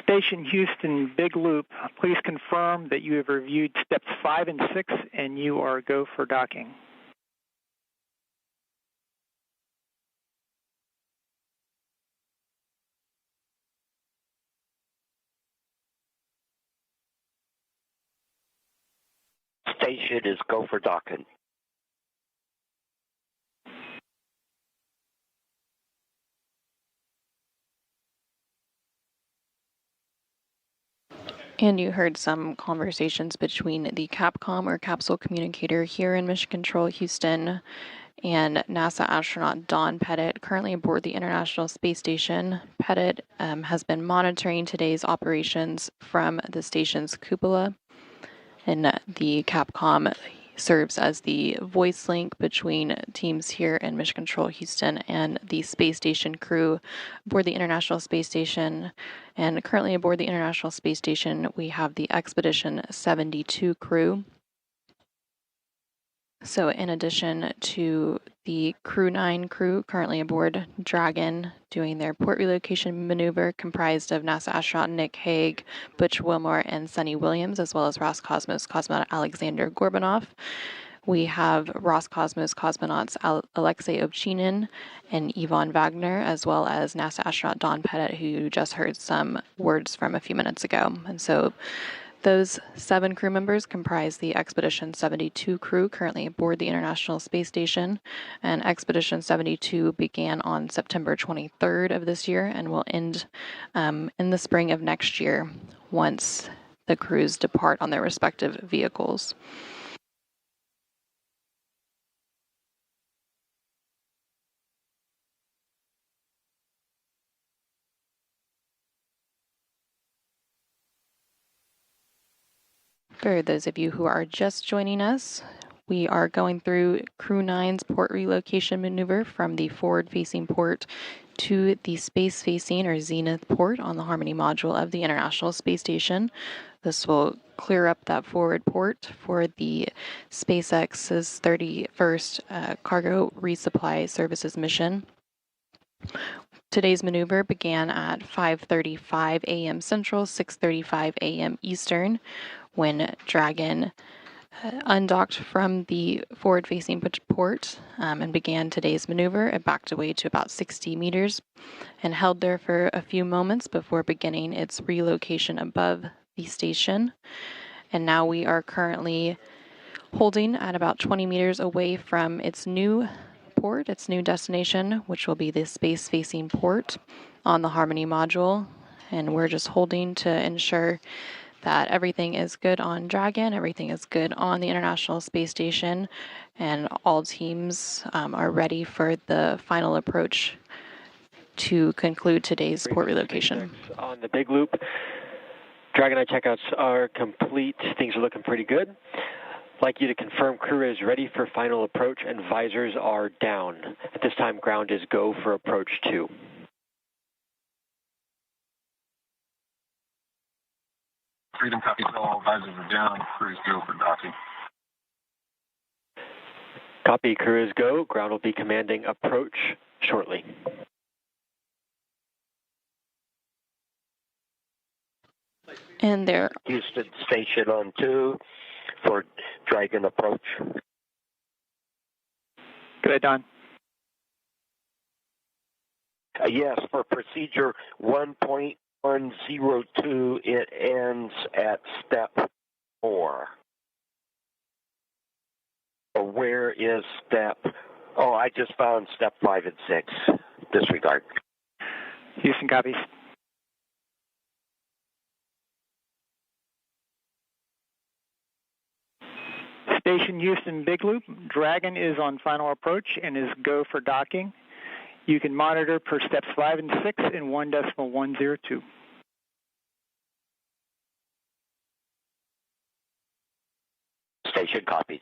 Station Houston, Big Loop, please confirm that you have reviewed steps 5 and 6 and you are go for docking. Station is go for docking. And you heard some conversations between the Capcom or capsule communicator here in Mission Control Houston and NASA astronaut Don Pettit, currently aboard the International Space Station. Pettit has been monitoring today's operations from the station's cupola, and the Capcom serves as the voice link between teams here in Mission Control Houston and the space station crew aboard the International Space Station. And currently aboard the International Space Station, we have the Expedition 72 crew. So in addition to the Crew-9 crew currently aboard Dragon doing their port relocation maneuver, comprised of NASA astronaut Nick Hague, Butch Wilmore, and Sunny Williams, as well as Roscosmos cosmonaut Alexander Gorbanov, we have Roscosmos cosmonauts Alexei Ovchinin and Yvonne Wagner, as well as NASA astronaut Don Pettit, who you just heard some words from a few minutes ago. And so those 7 crew members comprise the Expedition 72 crew currently aboard the International Space Station. And Expedition 72 began on September 23rd of this year and will end in the spring of next year once the crews depart on their respective vehicles. For those of you who are just joining us, we are going through Crew-9's port relocation maneuver from the forward-facing port to the space-facing or zenith port on the Harmony module of the International Space Station. This will clear up that forward port for the SpaceX's 31st cargo resupply services mission. Today's maneuver began at 5:35 a.m. Central, 6:35 a.m. Eastern, when Dragon undocked from the forward-facing port and began today's maneuver. It backed away to about 60 meters and held there for a few moments before beginning its relocation above the station. And now we are currently holding at about 20 meters away from its new port, its new destination, which will be the space-facing port on the Harmony module. And we're just holding to ensure that everything is good on Dragon, everything is good on the International Space Station, and all teams are ready for the final approach to conclude today's port relocation. On the big loop, Dragon Eye checkouts are complete. Things are looking pretty good. I'd like you to confirm crew is ready for final approach and visors are down. At this time, ground is go for approach 2. Freedom copies all, visors are down, crew is go for docking. Copy, crew is go. Ground will be commanding approach shortly. And there. Houston station on 2 for Dragon approach. Go ahead, Don. Yes, for procedure 1.102, it ends at step 4. Where is step? Oh, I just found step 5 and 6. Disregard. Houston copies. Station Houston Big Loop, Dragon is on final approach and is go for docking. You can monitor per steps 5 and 6 in 1.102. Station copies.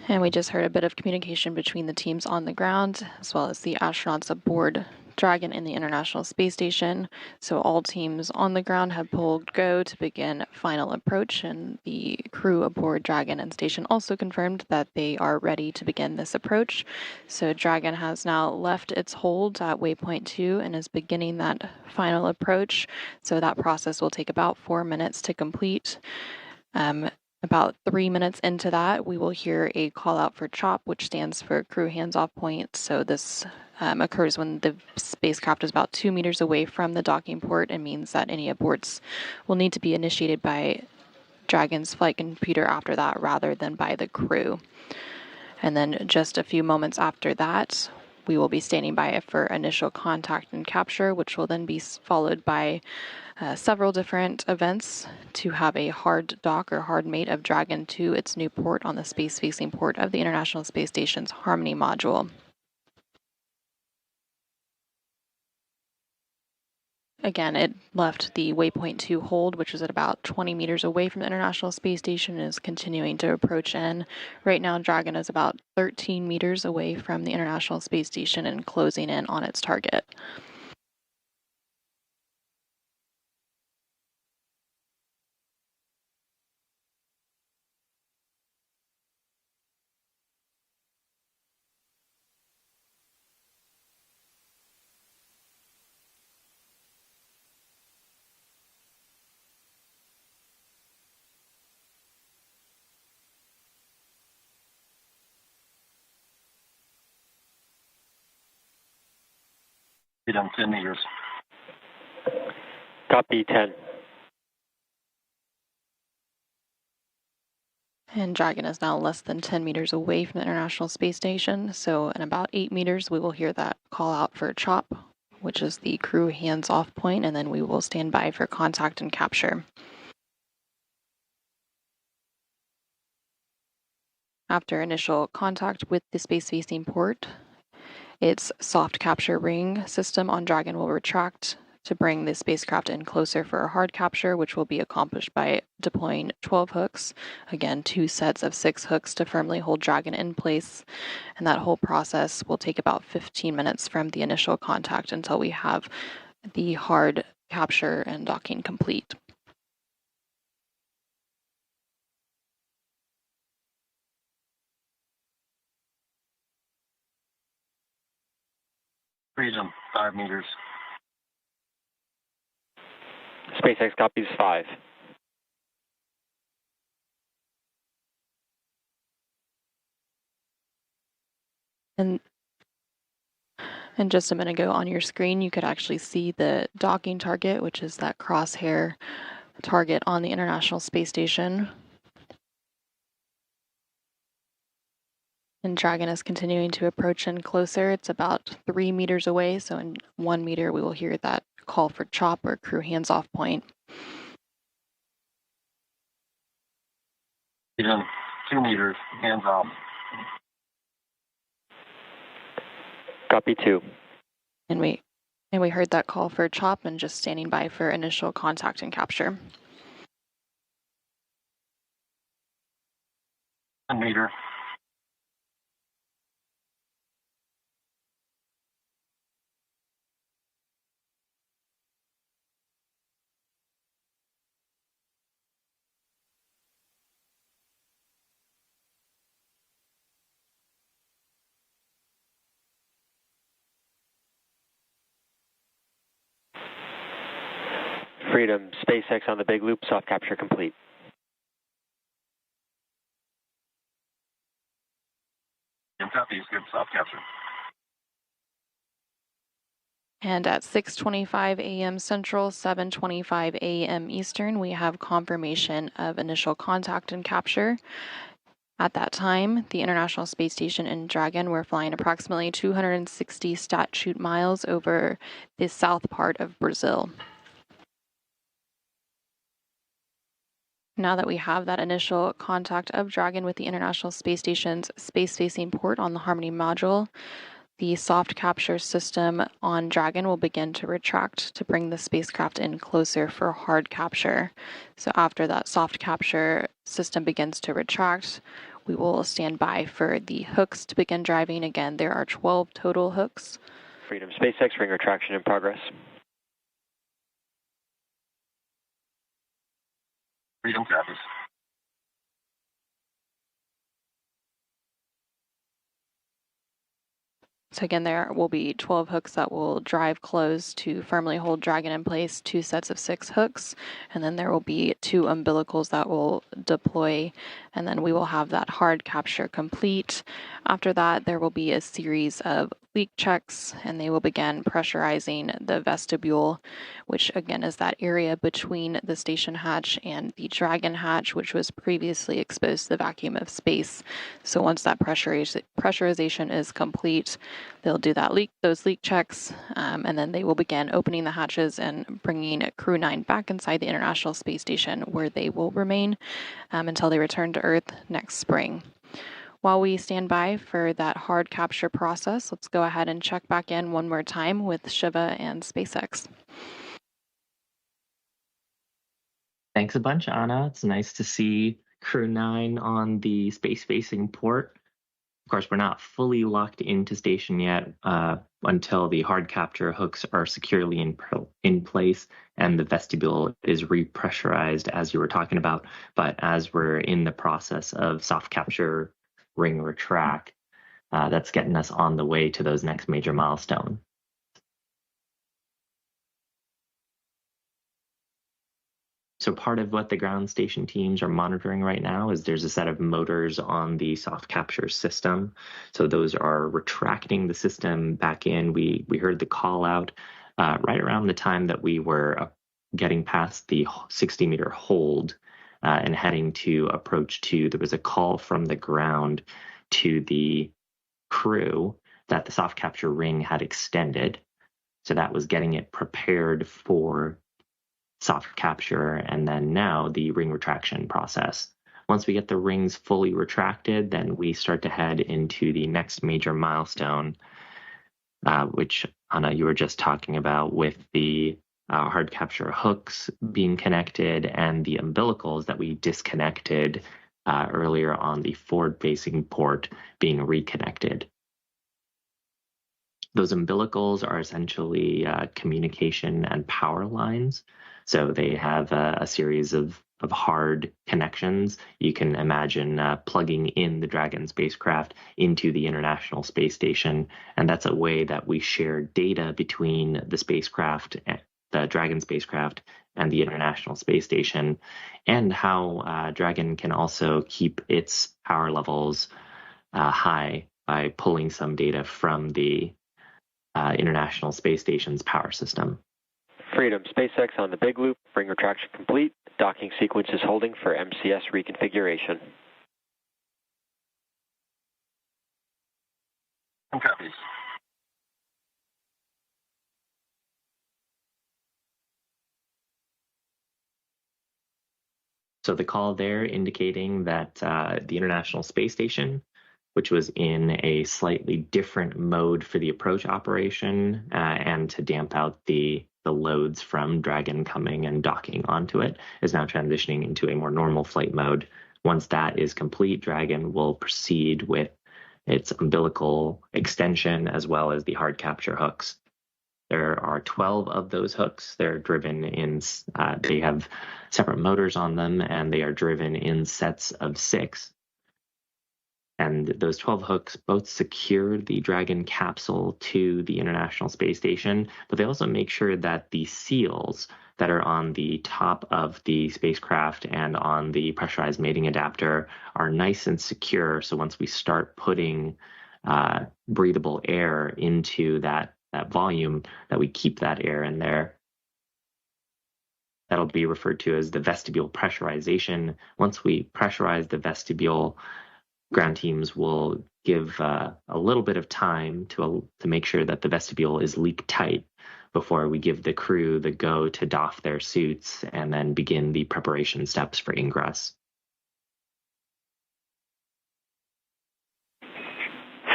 And we just heard a bit of communication between the teams on the ground, as well as the astronauts aboard Dragon in the International Space Station. So all teams on the ground have pulled go to begin final approach, and the crew aboard Dragon and Station also confirmed that they are ready to begin this approach. So Dragon has now left its hold at waypoint 2 and is beginning that final approach. So that process will take about 4 minutes to complete. About 3 minutes into that, we will hear a call out for CHOP, which stands for crew hands-off point. So this occurs when the spacecraft is about 2 meters away from the docking port and means that any aborts will need to be initiated by Dragon's flight computer after that rather than by the crew. And then just a few moments after that, we will be standing by for initial contact and capture, which will then be followed by several different events to have a hard dock or hard mate of Dragon to its new port on the space-facing port of the International Space Station's Harmony module. Again, it left the waypoint 2 hold, which is at about 20 meters away from the International Space Station, and is continuing to approach in. Right now, Dragon is about 13 meters away from the International Space Station and closing in on its target. Freedom 10 meters. Copy 10. And Dragon is now less than 10 meters away from the International Space Station, so in about 8 meters we will hear that call out for CHOP, which is the crew hands-off point, and then we will stand by for contact and capture. After initial contact with the space-facing port, its soft capture ring system on Dragon will retract to bring the spacecraft in closer for a hard capture, which will be accomplished by deploying 12 hooks. Again, 2 sets of 6 hooks to firmly hold Dragon in place. And that whole process will take about 15 minutes from the initial contact until we have the hard capture and docking complete. Freedom 5 meters. SpaceX copies 5. And just a minute ago on your screen, you could actually see the docking target, which is that crosshair target on the International Space Station. And Dragon is continuing to approach in closer. It's about 3 meters away, so in 1 meter we will hear that call for CHOP or crew hands-off point. Freedom, 2 meters, hands off. Copy 2. And we heard that call for CHOP and just standing by for initial contact and capture. 1 meter. Freedom, SpaceX on the big loop, soft capture complete. Copy, is good, soft capture. And at 6:25 a.m. Central, 7:25 a.m. Eastern, we have confirmation of initial contact and capture. At that time, the International Space Station and Dragon were flying approximately 260 statute miles over the south part of Brazil. Now that we have that initial contact of Dragon with the International Space Station's space-facing port on the Harmony module, the soft capture system on Dragon will begin to retract to bring the spacecraft in closer for hard capture. So after that soft capture system begins to retract, we will stand by for the hooks to begin driving. Again, there are 12 total hooks. Freedom, SpaceX, ring retraction in progress. Freedom copies. So again, there will be 12 hooks that will drive close to firmly hold Dragon in place, 2 sets of 6 hooks, and then there will be 2 umbilicals that will deploy, and then we will have that hard capture complete. After that, there will be a series of leak checks, and they will begin pressurizing the vestibule, which again is that area between the station hatch and the Dragon hatch, which was previously exposed to the vacuum of space. So once that pressurization is complete, they'll do those leak checks, and then they will begin opening the hatches and bringing Crew-9 back inside the International Space Station, where they will remain until they return to Earth next spring. While we stand by for that hard capture process, let's go ahead and check back in one more time with Shiva and SpaceX. Thanks a bunch, Anna. It's nice to see Crew-9 on the space-facing port. Of course, we're not fully locked into station yet until the hard capture hooks are securely in place and the vestibule is repressurized, as you were talking about. But as we're in the process of soft capture ring retract, that's getting us on the way to those next major milestones. So part of what the ground station teams are monitoring right now is there's a set of motors on the soft capture system. So those are retracting the system back in. We heard the call out right around the time that we were getting past the 60-meter hold and heading to approach 2. There was a call from the ground to the crew that the soft capture ring had extended. So that was getting it prepared for soft capture, and then now the ring retraction process. Once we get the rings fully retracted, then we start to head into the next major milestone, which, Anna, you were just talking about with the hard capture hooks being connected and the umbilicals that we disconnected earlier on the forward-facing port being reconnected. Those umbilicals are essentially communication and power lines. So they have a series of hard connections. You can imagine plugging in the Dragon spacecraft into the International Space Station. And that's a way that we share data between the spacecraft, the Dragon spacecraft, and the International Space Station, and how Dragon can also keep its power levels high by pulling some data from the International Space Station's power system. Freedom, SpaceX on the big loop, ring retraction complete. Docking sequence is holding for MCS reconfiguration. Copies. So the call there indicating that the International Space Station, which was in a slightly different mode for the approach operation and to damp out the loads from Dragon coming and docking onto it, is now transitioning into a more normal flight mode. Once that is complete, Dragon will proceed with its umbilical extension as well as the hard capture hooks. There are 12 of those hooks. They're driven in, they have separate motors on them, and they are driven in sets of 6. And those 12 hooks both secure the Dragon capsule to the International Space Station, but they also make sure that the seals that are on the top of the spacecraft and on the pressurized mating adapter are nice and secure. So once we start putting breathable air into that volume, that we keep that air in there. That'll be referred to as the vestibule pressurization. Once we pressurize the vestibule, ground teams will give a little bit of time to make sure that the vestibule is leak tight before we give the crew the go to doff their suits and then begin the preparation steps for ingress.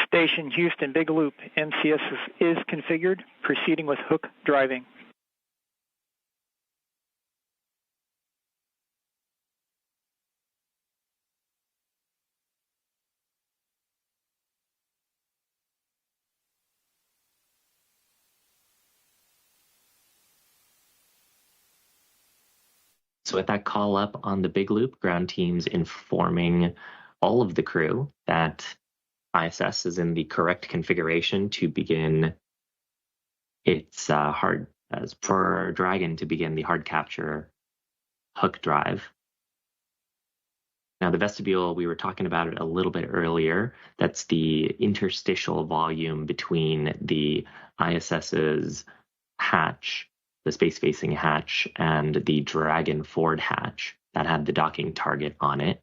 Station Houston, Big Loop, MCS is configured, proceeding with hook driving. So with that call up on the Big Loop, ground teams informing all of the crew that ISS is in the correct configuration to begin its for Dragon to begin the hard capture hook drive. Now the vestibule, we were talking about it a little bit earlier. That's the interstitial volume between the ISS's hatch, the space-facing hatch, and the Dragon forward hatch that had the docking target on it.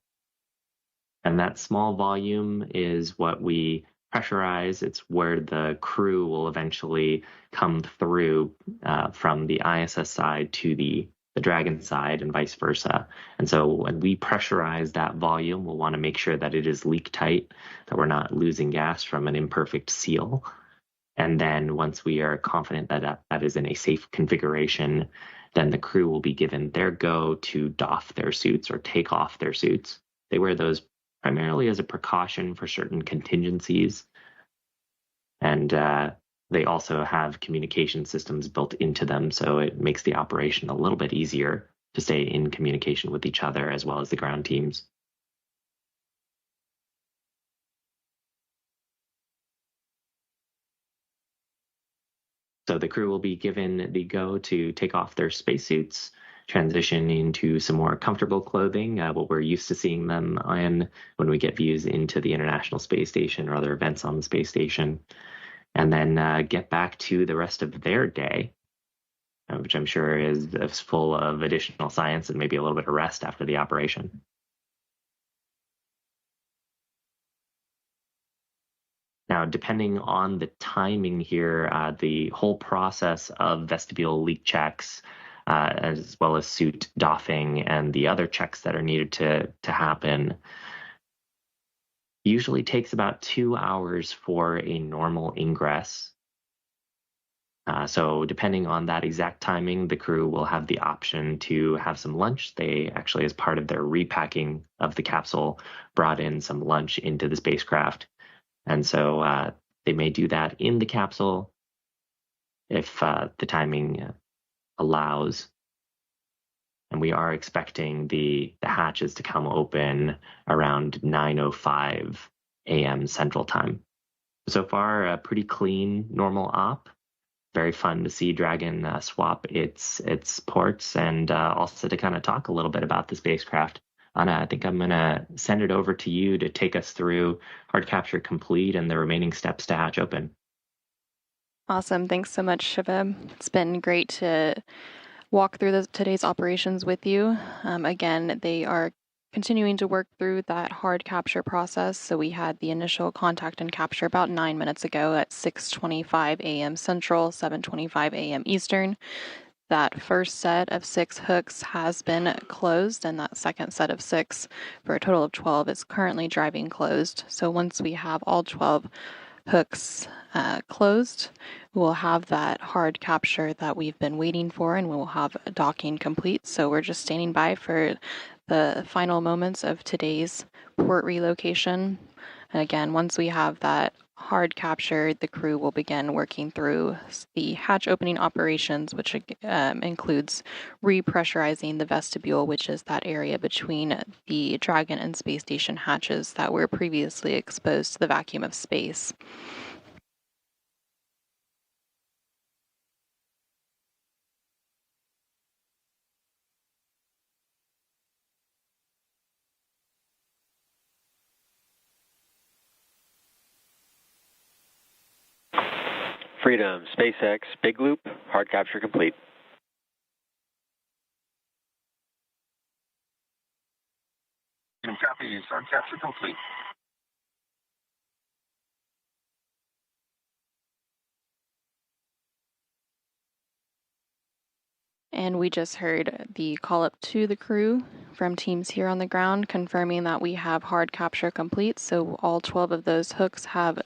And that small volume is what we pressurize. It's where the crew will eventually come through from the ISS side to the Dragon side and vice versa. And so when we pressurize that volume, we'll want to make sure that it is leak tight, that we're not losing gas from an imperfect seal. And then once we are confident that that is in a safe configuration, then the crew will be given their go to doff their suits or take off their suits. They wear those primarily as a precaution for certain contingencies. And they also have communication systems built into them, so it makes the operation a little bit easier to stay in communication with each other as well as the ground teams. So the crew will be given the go to take off their spacesuits, transition into some more comfortable clothing, what we're used to seeing them in when we get views into the International Space Station or other events on the space station, and then get back to the rest of their day, which I'm sure is full of additional science and maybe a little bit of rest after the operation. Now, depending on the timing here, the whole process of vestibule leak checks, as well as suit doffing and the other checks that are needed to happen, usually takes about 2 hours for a normal ingress. So depending on that exact timing, the crew will have the option to have some lunch. They actually, as part of their repacking of the capsule, brought in some lunch into the spacecraft. And so they may do that in the capsule if the timing allows. And we are expecting the hatches to come open around 9:05 a.m. Central Time. So far, a pretty clean, normal op. Very fun to see Dragon swap its ports and also to kind of talk a little bit about the spacecraft. Anna, I think I'm going to send it over to you to take us through hard capture complete and the remaining steps to hatch open. Awesome. Thanks so much, Shiva. It's been great to walk through today's operations with you. Again, they are continuing to work through that hard capture process. So we had the initial contact and capture about 9 minutes ago at 6:25 a.m. Central, 7:25 a.m. Eastern. That first set of 6 hooks has been closed, and that second set of 6, for a total of 12, is currently driving closed. So once we have all 12 hooks closed, we'll have that hard capture that we've been waiting for, and we'll have docking complete. So we're just standing by for the final moments of today's port relocation. And again, once we have that hard capture, the crew will begin working through the hatch opening operations, which includes repressurizing the vestibule, which is that area between the Dragon and space station hatches that were previously exposed to the vacuum of space. Freedom, SpaceX, Big Loop, hard capture complete. Freedom copies, hard capture complete. And we just heard the call up to the crew from teams here on the ground confirming that we have hard capture complete. So all 12 of those hooks have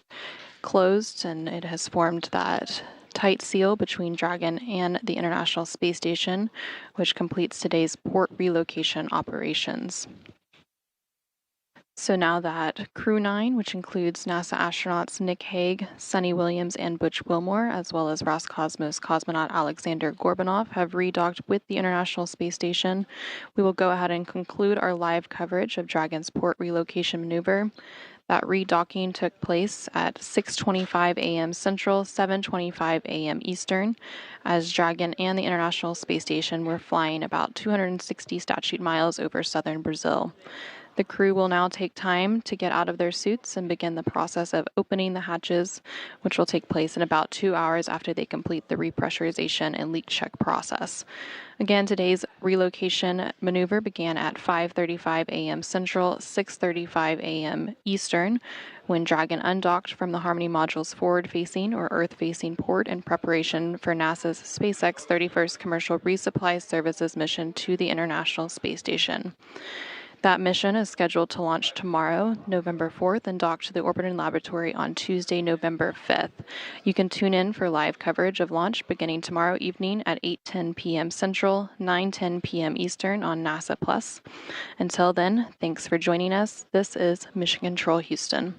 closed, and it has formed that tight seal between Dragon and the International Space Station, which completes today's port relocation operations. So now that Crew-9, which includes NASA astronauts Nick Hague, Sonny Williams, and Butch Wilmore, as well as Roscosmos cosmonaut Alexander Gorbanov, have redocked with the International Space Station, we will go ahead and conclude our live coverage of Dragon's port relocation maneuver. That redocking took place at 6:25 a.m. Central, 7:25 a.m. Eastern, as Dragon and the International Space Station were flying about 260 statute miles over southern Brazil. The crew will now take time to get out of their suits and begin the process of opening the hatches, which will take place in about 2 hours after they complete the repressurization and leak check process. Again, today's relocation maneuver began at 5:35 a.m. Central, 6:35 a.m. Eastern, when Dragon undocked from the Harmony module's forward-facing or Earth-facing port in preparation for NASA's SpaceX 31st Commercial Resupply Services mission to the International Space Station. That mission is scheduled to launch tomorrow, November 4th, and dock to the Orbiting Laboratory on Tuesday, November 5th. You can tune in for live coverage of launch beginning tomorrow evening at 8:10 p.m. Central, 9:10 p.m. Eastern on NASA Plus. Until then, thanks for joining us. This is Mission Control Houston.